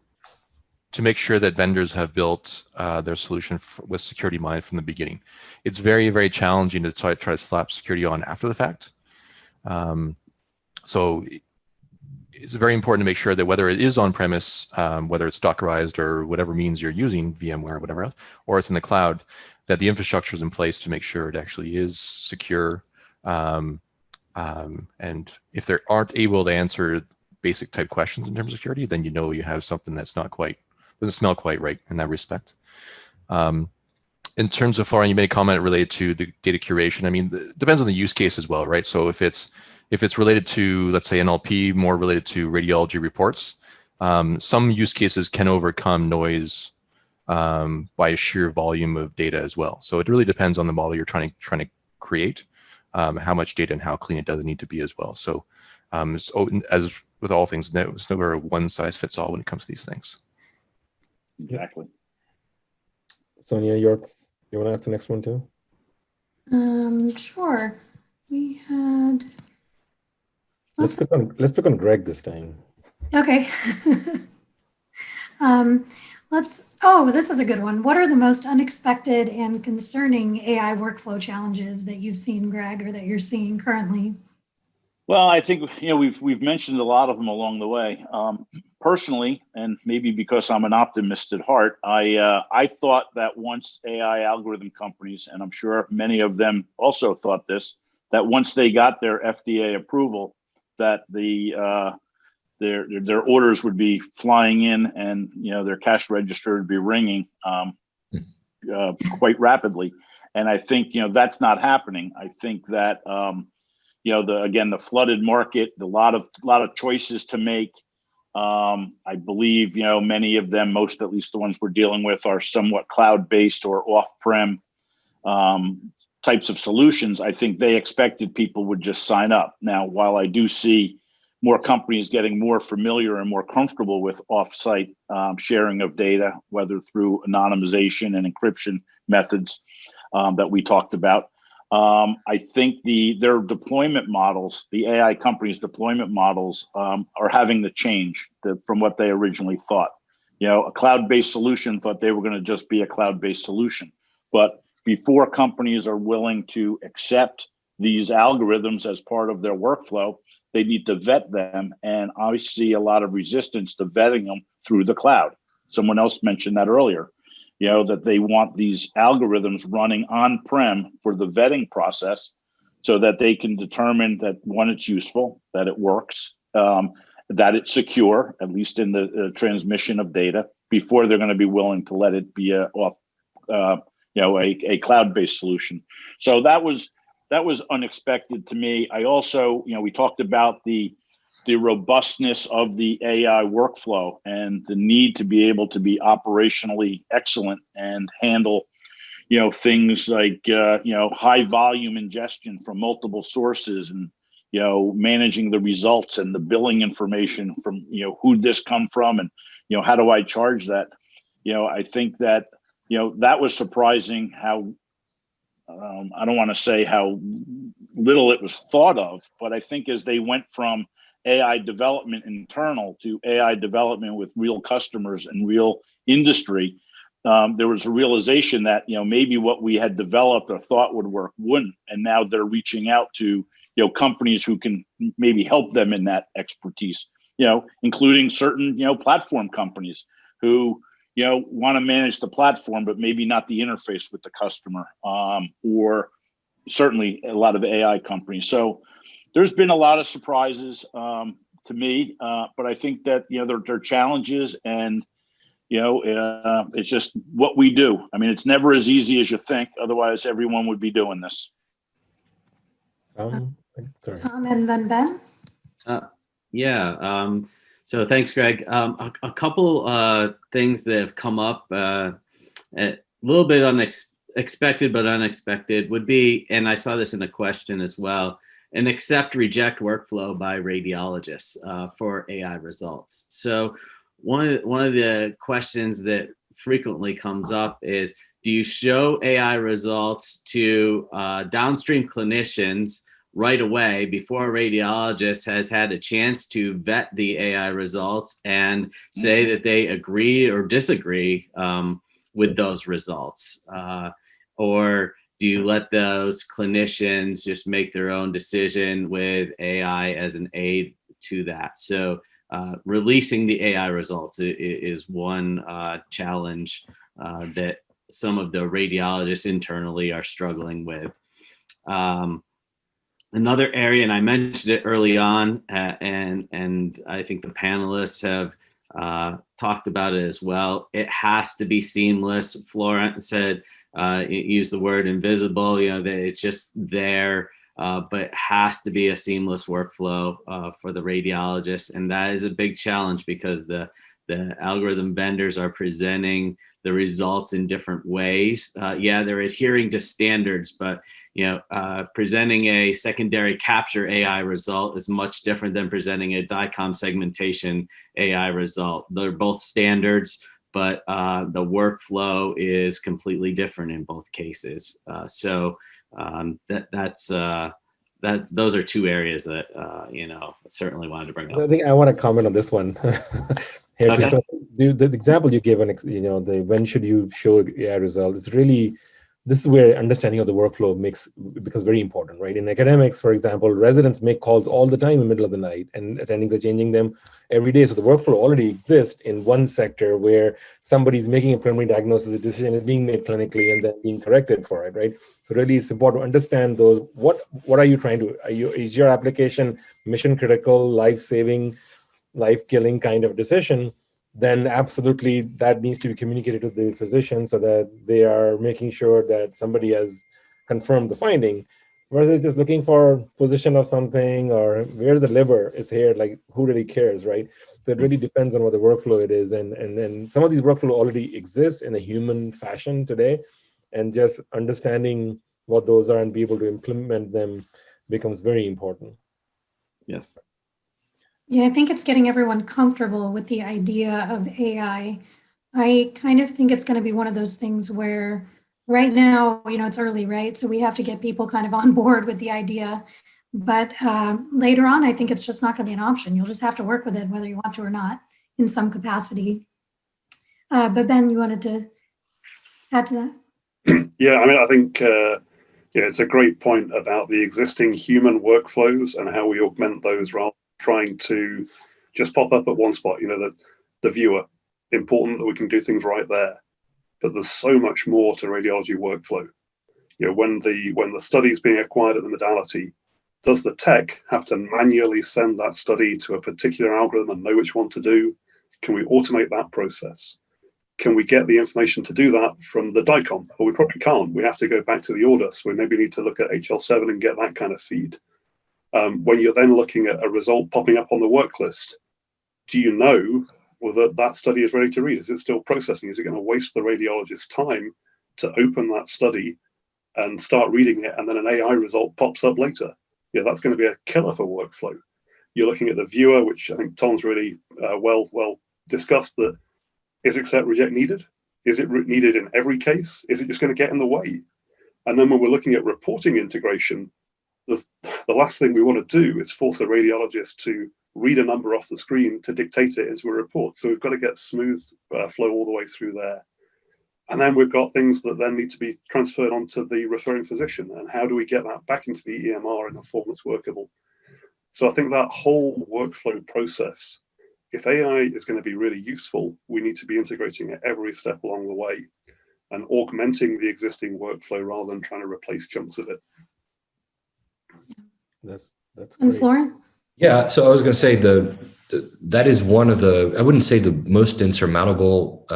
make sure that vendors have built their solution with security in mind from the beginning. It's very, very challenging to try to slap security on after the fact. So it's very important to make sure that whether it is on-premise, whether it's Dockerized or whatever means you're using, VMware or whatever else, or it's in the cloud, that the infrastructure is in place to make sure it actually is secure. And if they aren't able to answer basic type questions in terms of security, then you have something that's doesn't smell quite right in that respect. In terms of, Florian, you made a comment related to the data curation. I mean, it depends on the use case as well, right? So if it's related to, let's say, NLP, more related to radiology reports, some use cases can overcome noise by a sheer volume of data as well. So it really depends on the model you're trying to create, how much data and how clean it does need to be as well. So, as with all things, there's never a one size fits all when it comes to these things. Exactly. Sonia, you want to ask the next one too? Sure. We had. Let's pick on Greg this time. Okay. This is a good one. What are the most unexpected and concerning AI workflow challenges that you've seen, Greg, or that you're seeing currently? Well, I think we've mentioned a lot of them along the way. Personally, and maybe because I'm an optimist at heart, I thought that once AI algorithm companies, and I'm sure many of them also thought this, that once they got their FDA approval, that their orders would be flying in, and their cash register would be ringing quite rapidly. And I think that's not happening. I think that the flooded market, a lot of choices to make. I believe many of them, most at least the ones we're dealing with, are somewhat cloud-based or off-prem types of solutions. I think they expected people would just sign up. Now, while I do see more companies getting more familiar and more comfortable with off-site sharing of data, whether through anonymization and encryption methods that we talked about, I think their deployment models, the AI companies' deployment models, are having to change from what they originally thought. A cloud-based solution thought they were going to just be a cloud-based solution. But before companies are willing to accept these algorithms as part of their workflow, they need to vet them. And I see a lot of resistance to vetting them through the cloud. Someone else mentioned that earlier. That they want these algorithms running on-prem for the vetting process so that they can determine that, one, it's useful, that it works, that it's secure, at least in the transmission of data, before they're going to be willing to let it be a cloud-based solution. So that was unexpected to me. I also, we talked about the robustness of the AI workflow and the need to be able to be operationally excellent and handle, things like, high volume ingestion from multiple sources, and, managing the results and the billing information from, who'd this come from, and, how do I charge that? I think that, that was surprising how, I don't want to say how little it was thought of, but I think as they went from AI development internal to AI development with real customers and real industry, there was a realization that maybe what we had developed or thought would work wouldn't, and now they're reaching out to companies who can maybe help them in that expertise. including certain, platform companies who, want to manage the platform, but maybe not the interface with the customer, or certainly a lot of AI companies. So there's been a lot of surprises to me, but I think that, there are challenges, and, it's just what we do. I mean, it's never as easy as you think. Otherwise, everyone would be doing this. Sorry. Tom and then Ben. Yeah. So thanks, Greg. A couple things that have come up, a little bit expected but unexpected would be, and I saw this in a question as well, an accept reject workflow by radiologists for AI results. So one of the questions that frequently comes up is, do you show AI results to downstream clinicians right away before a radiologist has had a chance to vet the AI results and say that they agree or disagree with those results? Or do you let those clinicians just make their own decision with AI as an aid to that? So releasing the AI results is one challenge that some of the radiologists internally are struggling with. Another area, and I mentioned it early on, and I think the panelists have talked about it as well. It has to be seamless. Florent said, use the word invisible, that it's just there, but it has to be a seamless workflow for the radiologist. And that is a big challenge because the algorithm vendors are presenting the results in different ways. Yeah, they're adhering to standards, but presenting a secondary capture AI result is much different than presenting a DICOM segmentation AI result. They're both standards, but the workflow is completely different in both cases. So those are two areas that certainly wanted to bring up. I think I want to comment on this one here. Okay. So the example you gave, the when should you show AI result, it's really, this is where understanding of the workflow becomes very important, right? In academics, for example, residents make calls all the time in the middle of the night, and attendings are changing them every day. So the workflow already exists in one sector where somebody's making a preliminary diagnosis, a decision is being made clinically, and then being corrected for it, right? So really, it's important to understand those. What are you trying to? Is your application mission critical, life-saving, life-killing kind of decision? Then absolutely that needs to be communicated to the physician so that they are making sure that somebody has confirmed the finding, versus just looking for position of something or where's the liver is here, like who really cares, right? So it really depends on what the workflow it is. And some of these workflow already exist in a human fashion today, and just understanding what those are and be able to implement them becomes very important. Yes. Yeah, I think it's getting everyone comfortable with the idea of AI. I kind of think it's going to be one of those things where right now, it's early, right? So we have to get people kind of on board with the idea. But later on, I think it's just not going to be an option. You'll just have to work with it, whether you want to or not, in some capacity. But Ben, you wanted to add to that? Yeah, I think it's a great point about the existing human workflows and how we augment those rather than trying to just pop up at one spot. The viewer, important that we can do things right there, but there's so much more to radiology workflow. When the study is being acquired at the modality, does the tech have to manually send that study to a particular algorithm and know which one to do? Can we automate that process? Can we get the information to do that from the DICOM? Well, we probably can't. We have to go back to the order. So we maybe need to look at HL7 and get that kind of feed. When you're then looking at a result popping up on the work list, do you know whether that study is ready to read? Is it still processing? Is it going to waste the radiologist's time to open that study and start reading it, and then an AI result pops up later? That's going to be a killer for workflow. You're looking at the viewer, which I think Tom's really well discussed. That is accept reject needed? Is it needed in every case? Is it just going to get in the way? And then when we're looking at reporting integration, the last thing we want to do is force a radiologist to read a number off the screen to dictate it into a report. So we've got to get smooth flow all the way through there. And then we've got things that then need to be transferred onto the referring physician. And how do we get that back into the EMR in a form that's workable? So I think that whole workflow process if AI is going to be really useful, we need to be integrating it every step along the way and augmenting the existing workflow rather than trying to replace chunks of it. That's And great. Florence? Yeah, so I was going to say that is one of the, I wouldn't say the most insurmountable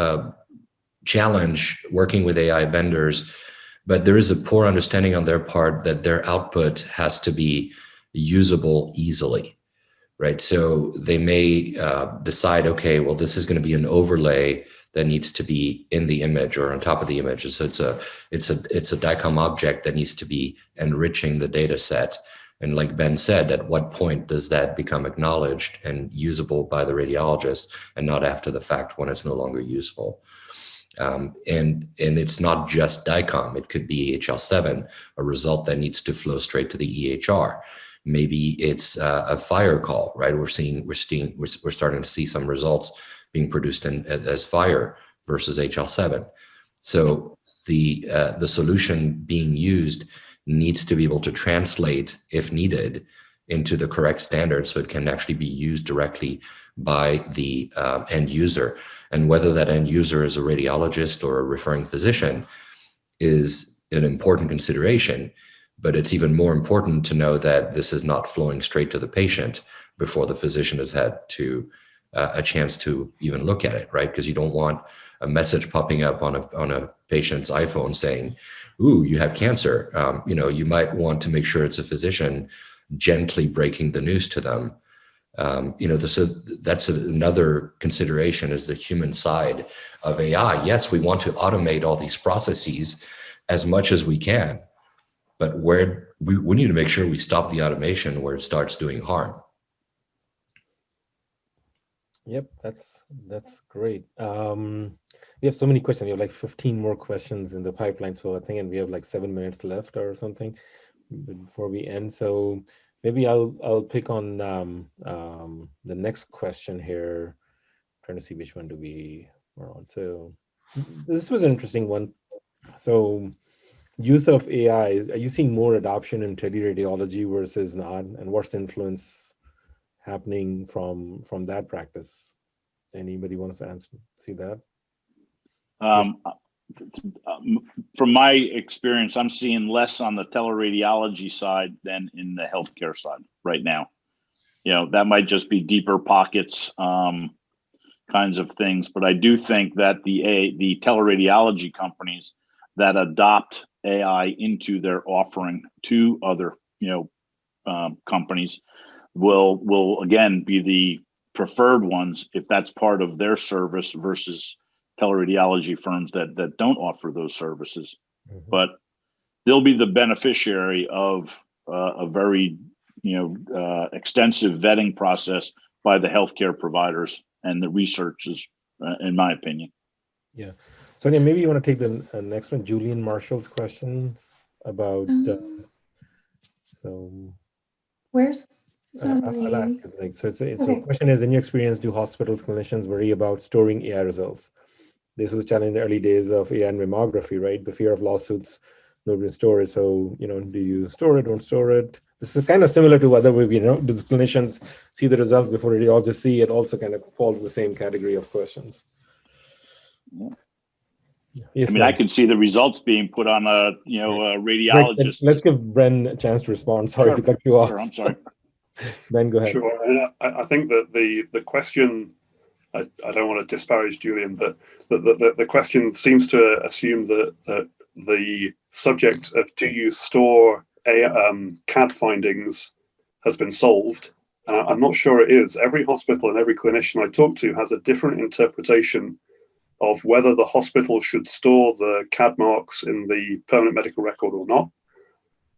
challenge working with AI vendors, but there is a poor understanding on their part that their output has to be usable easily, right? So they may decide, okay, well, this is going to be an overlay that needs to be in the image or on top of the image. So it's a DICOM object that needs to be enriching the data set. And like Ben said, at what point does that become acknowledged and usable by the radiologist and not after the fact when it's no longer useful? And it's not just DICOM. It could be HL7, a result that needs to flow straight to the EHR. Maybe it's a FHIR call, right? We're starting to see some results being produced as FHIR versus HL7. So the solution being used needs to be able to translate, if needed, into the correct standard so it can actually be used directly by the end user. And whether that end user is a radiologist or a referring physician is an important consideration. But it's even more important to know that this is not flowing straight to the patient before the physician has had to a chance to even look at it, right? Because you don't want a message popping up on a patient's iPhone saying, "Ooh, you have cancer." You might want to make sure it's a physician gently breaking the news to them. That's another consideration, is the human side of AI. Yes, we want to automate all these processes as much as we can, but where we need to make sure we stop the automation where it starts doing harm. Yep, that's great. We have so many questions. We have like 15 more questions in the pipeline. So I think we have like 7 minutes left or something before we end. So maybe I'll pick on the next question here. Trying to see which one we're on. So this was an interesting one. So use of AI, are you seeing more adoption in teleradiology versus not? And what's the influence happening from that practice? Anybody wants to see that? From my experience, I'm seeing less on the teleradiology side than in the healthcare side right now. That might just be deeper pockets kinds of things, but I do think that the teleradiology companies that adopt AI into their offering to other companies will again be the preferred ones if that's part of their service versus teleradiology firms that don't offer those services. Mm-hmm. But they'll be the beneficiary of a very extensive vetting process by the healthcare providers and the researchers, in my opinion. Yeah. Sonia, maybe you want to take the next one, Julian Marshall's questions about where's So the question is, in your experience, do hospitals, clinicians worry about storing AI results? This was a challenge in the early days of AI and mammography, right? The fear of lawsuits, nobody store it. So, do you store it, don't store it? This is kind of similar to whether do the clinicians see the results before radiologists see it? Also kind of falls in the same category of questions. Yeah. Yes, I can see the results being put on a radiologist. Let's give Bren a chance to respond. Sorry to cut you off. Sure, I'm sorry. Ben, go ahead. Sure. I think that the question, I don't want to disparage Julian, but the question seems to assume that the subject of do you store CAD findings has been solved. I'm not sure it is. Every hospital and every clinician I talk to has a different interpretation of whether the hospital should store the CAD marks in the permanent medical record or not.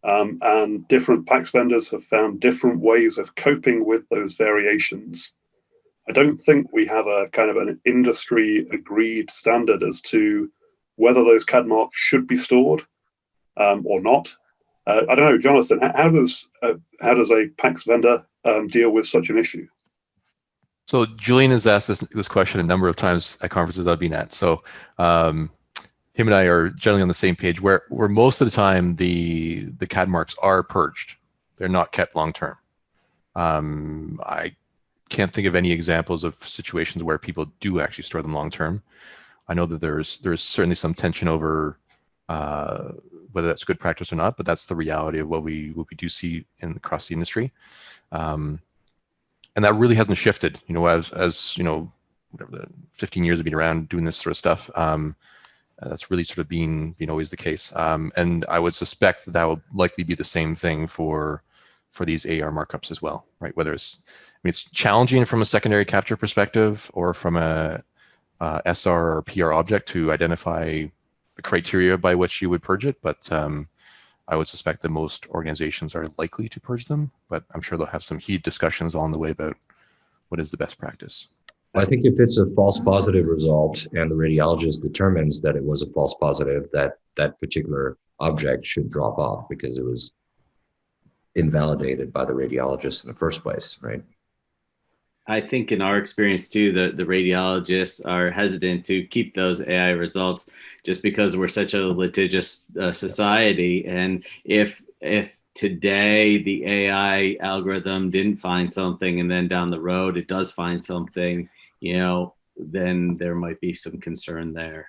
And different PACS vendors have found different ways of coping with those variations. I don't think we have a kind of an industry agreed standard as to whether those CAD marks should be stored or not. I don't know, Jonathan, how does a PACS vendor deal with such an issue? So Julian has asked this question a number of times at conferences I've been at. So him and I are generally on the same page where most of the time the CAD marks are purged. They're not kept long term. I can't think of any examples of situations where people do actually store them long term. I know that there's certainly some tension over whether that's good practice or not, but that's the reality of what we do see across the industry, and that really hasn't shifted. As whatever the 15 years of being around doing this sort of stuff. That's really sort of been always the case, and I would suspect that will likely be the same thing for these AR markups as well, right? Whether it's challenging from a secondary capture perspective or from a SR or PR object to identify the criteria by which you would purge it, but I would suspect that most organizations are likely to purge them, but I'm sure they'll have some heated discussions along the way about what is the best practice. I think if it's a false positive result and the radiologist determines that it was a false positive, that particular object should drop off because it was invalidated by the radiologist in the first place, right? I think in our experience too, the radiologists are hesitant to keep those AI results just because we're such a litigious society. And if today the AI algorithm didn't find something and then down the road it does find something, then there might be some concern there.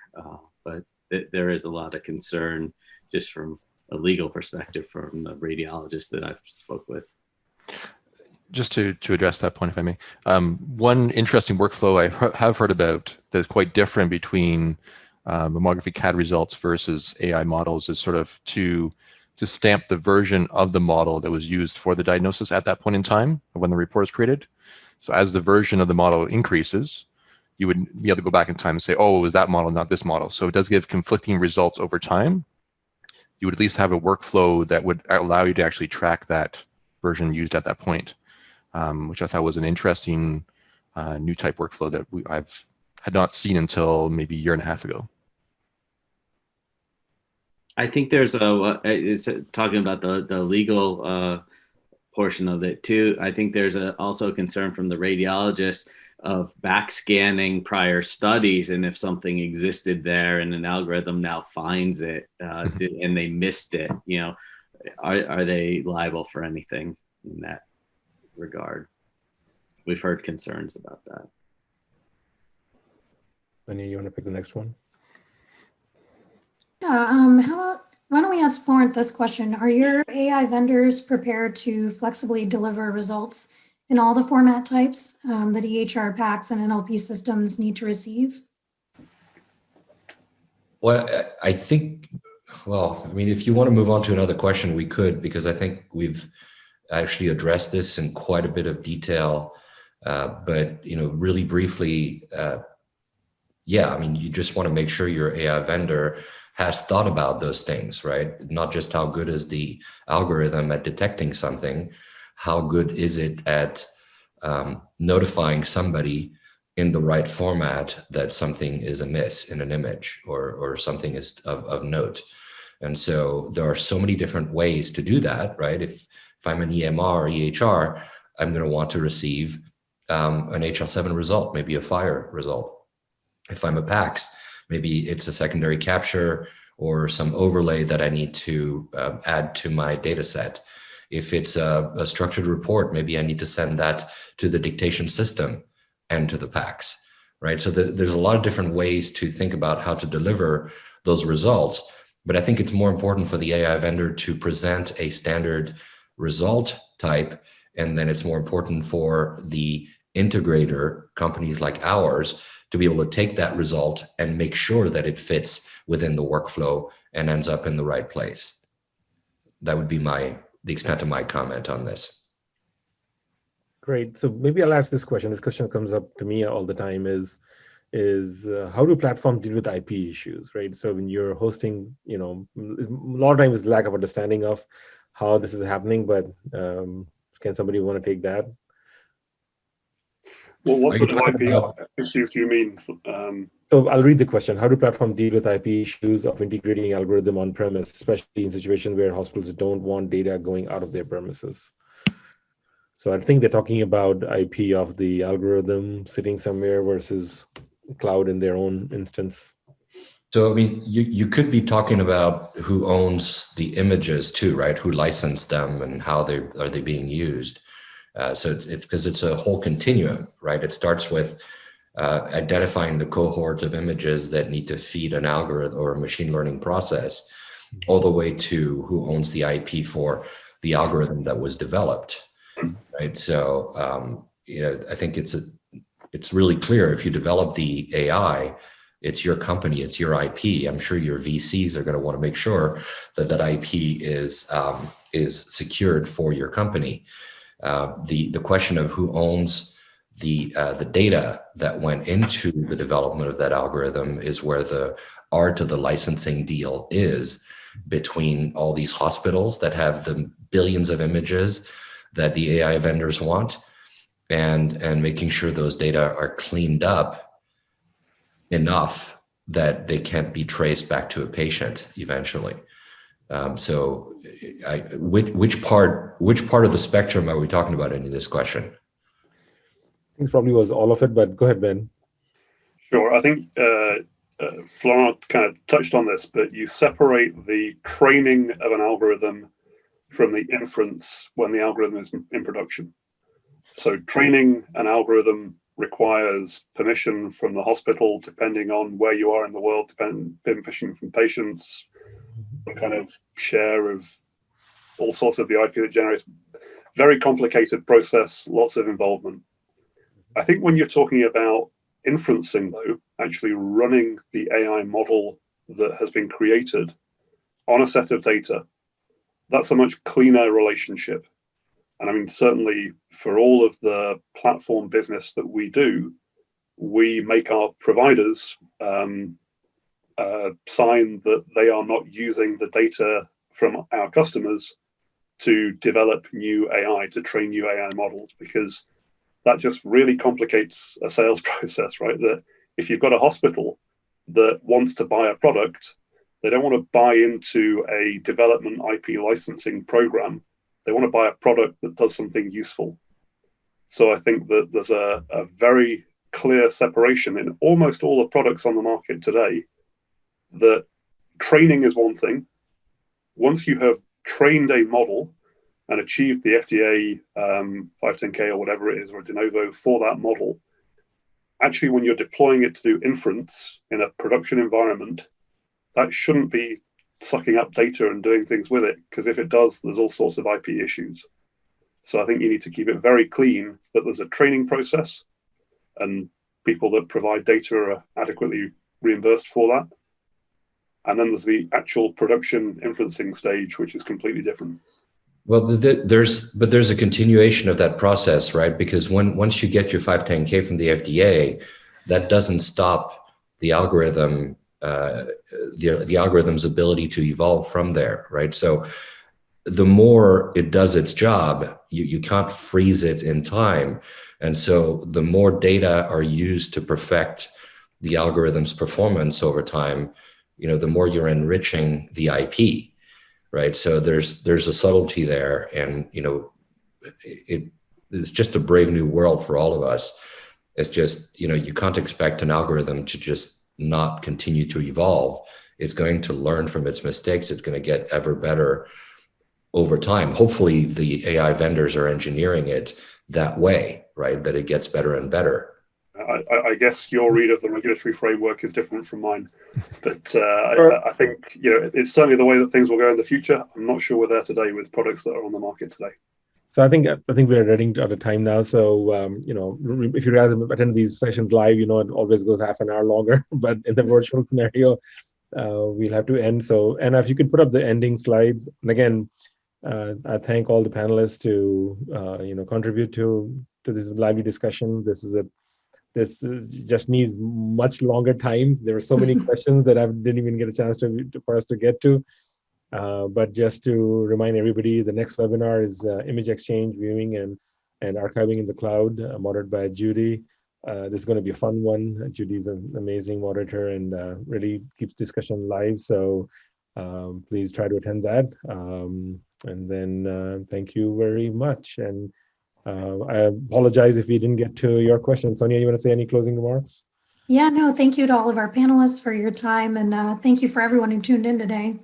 But there is a lot of concern just from a legal perspective from the radiologists that I've spoke with. Just to address that point, if I may, one interesting workflow I have heard about that's quite different between mammography CAD results versus AI models is sort of to stamp the version of the model that was used for the diagnosis at that point in time when the report is created. So as the version of the model increases, you would be able to go back in time and say, oh, it was that model, not this model. So it does give conflicting results over time. You would at least have a workflow that would allow you to actually track that version used at that point, which I thought was an interesting new type workflow that I've had not seen until maybe a year and a half ago. I think there's talking about the legal portion of it too. I think there's also a concern from the radiologist of back scanning prior studies, and if something existed there and an algorithm now finds it and they missed it, are they liable for anything in that regard? We've heard concerns about that. Benny, you want to pick the next one? Yeah, why don't we ask Florent this question? Are your AI vendors prepared to flexibly deliver results in all the format types that EHR PACS and NLP systems need to receive? Well, I think, if you want to move on to another question, we could, because I think we've actually addressed this in quite a bit of detail. But, really briefly, you just want to make sure your AI vendor has thought about those things, right? Not just how good is the algorithm at detecting something, how good is it at notifying somebody in the right format that something is amiss in an image or something is of note. And so there are so many different ways to do that, right? If I'm an EMR or EHR, I'm going to want to receive an HL7 result, maybe a FHIR result. If I'm a PACS, maybe it's a secondary capture or some overlay that I need to add to my data set. If it's a structured report, maybe I need to send that to the dictation system and to the PACS, right? So there's a lot of different ways to think about how to deliver those results. But I think it's more important for the AI vendor to present a standard result type, and then it's more important for the integrator, companies like ours, to be able to take that result and make sure that it fits within the workflow and ends up in the right place. That would be the extent of my comment on this. Great. So maybe I'll ask this question. This question comes up to me all the time is how do platforms deal with IP issues, right? So when you're hosting, a lot of times lack of understanding of how this is happening, but can somebody want to take that? Well, what sort of IP issues do you mean? So I'll read the question. How do platforms deal with IP issues of integrating algorithm on premise, especially in situations where hospitals don't want data going out of their premises? So I think they're talking about IP of the algorithm sitting somewhere versus cloud in their own instance. So, you could be talking about who owns the images too, right? Who licensed them and how are they being used. So it's because it's a whole continuum, right? It starts with identifying the cohort of images that need to feed an algorithm or a machine learning process, all the way to who owns the IP for the algorithm that was developed, right? So, I think it's really clear if you develop the AI, it's your company, it's your IP. I'm sure your VCs are going to want to make sure that that IP is secured for your company. The question of who owns the data that went into the development of that algorithm is where the art of the licensing deal is between all these hospitals that have the billions of images that the AI vendors want, and making sure those data are cleaned up enough that they can't be traced back to a patient eventually. So which part of the spectrum are we talking about in this question? I think it probably was all of it, but go ahead, Ben. Sure. I think Florent kind of touched on this, but you separate the training of an algorithm from the inference when the algorithm is in production. So training an algorithm requires permission from the hospital, depending on where you are in the world, permission from patients, some kind of share of all sorts of the IP that generates. Very complicated process, lots of involvement. I think when you're talking about inferencing, though, actually running the AI model that has been created on a set of data, that's a much cleaner relationship. And I mean, certainly for all of the platform business that we do, we make our providers sign that they are not using the data from our customers to develop new AI, to train new AI models, because that just really complicates a sales process, right? That if you've got a hospital that wants to buy a product, they don't want to buy into a development IP licensing program. They want to buy a product that does something useful. So I think that there's a very clear separation in almost all the products on the market today, that training is one thing. Once you have trained a model and achieved the FDA 510K or whatever it is, or de novo for that model, actually when you're deploying it to do inference in a production environment, that shouldn't be sucking up data and doing things with it, because if it does, there's all sorts of IP issues. So I think you need to keep it very clean that there's a training process and people that provide data are adequately reimbursed for that. And then there's the actual production inferencing stage, which is completely different. Well, there's a continuation of that process, right? Because once you get your 510K from the FDA, that doesn't stop the algorithm, the algorithm's ability to evolve from there, right? So the more it does its job, you can't freeze it in time. And so the more data are used to perfect the algorithm's performance over time, the more you're enriching the IP. Right. So there's a subtlety there. And, it's just a brave new world for all of us. It's just, you can't expect an algorithm to just not continue to evolve. It's going to learn from its mistakes. It's going to get ever better over time. Hopefully the AI vendors are engineering it that way, right? That it gets better and better. I guess your read of the regulatory framework is different from mine, but I think it's certainly the way that things will go in the future. I'm not sure we're there today with products that are on the market today. So I think we're running out of time now. So if you guys attend these sessions live, it always goes half an hour longer. But in the virtual scenario, we'll have to end. So Anna, if you could put up the ending slides. And again, I thank all the panelists to contribute to this lively discussion. This just needs much longer time. There are so many questions that I didn't even get a chance for us to get to. But just to remind everybody, the next webinar is image exchange, viewing, and archiving in the cloud, moderated by Judy. This is going to be a fun one. Judy's an amazing moderator and really keeps discussion live. So please try to attend that. And then thank you very much. And I apologize if we didn't get to your question. Sonia, you want to say any closing remarks? Yeah, no, thank you to all of our panelists for your time. And thank you for everyone who tuned in today.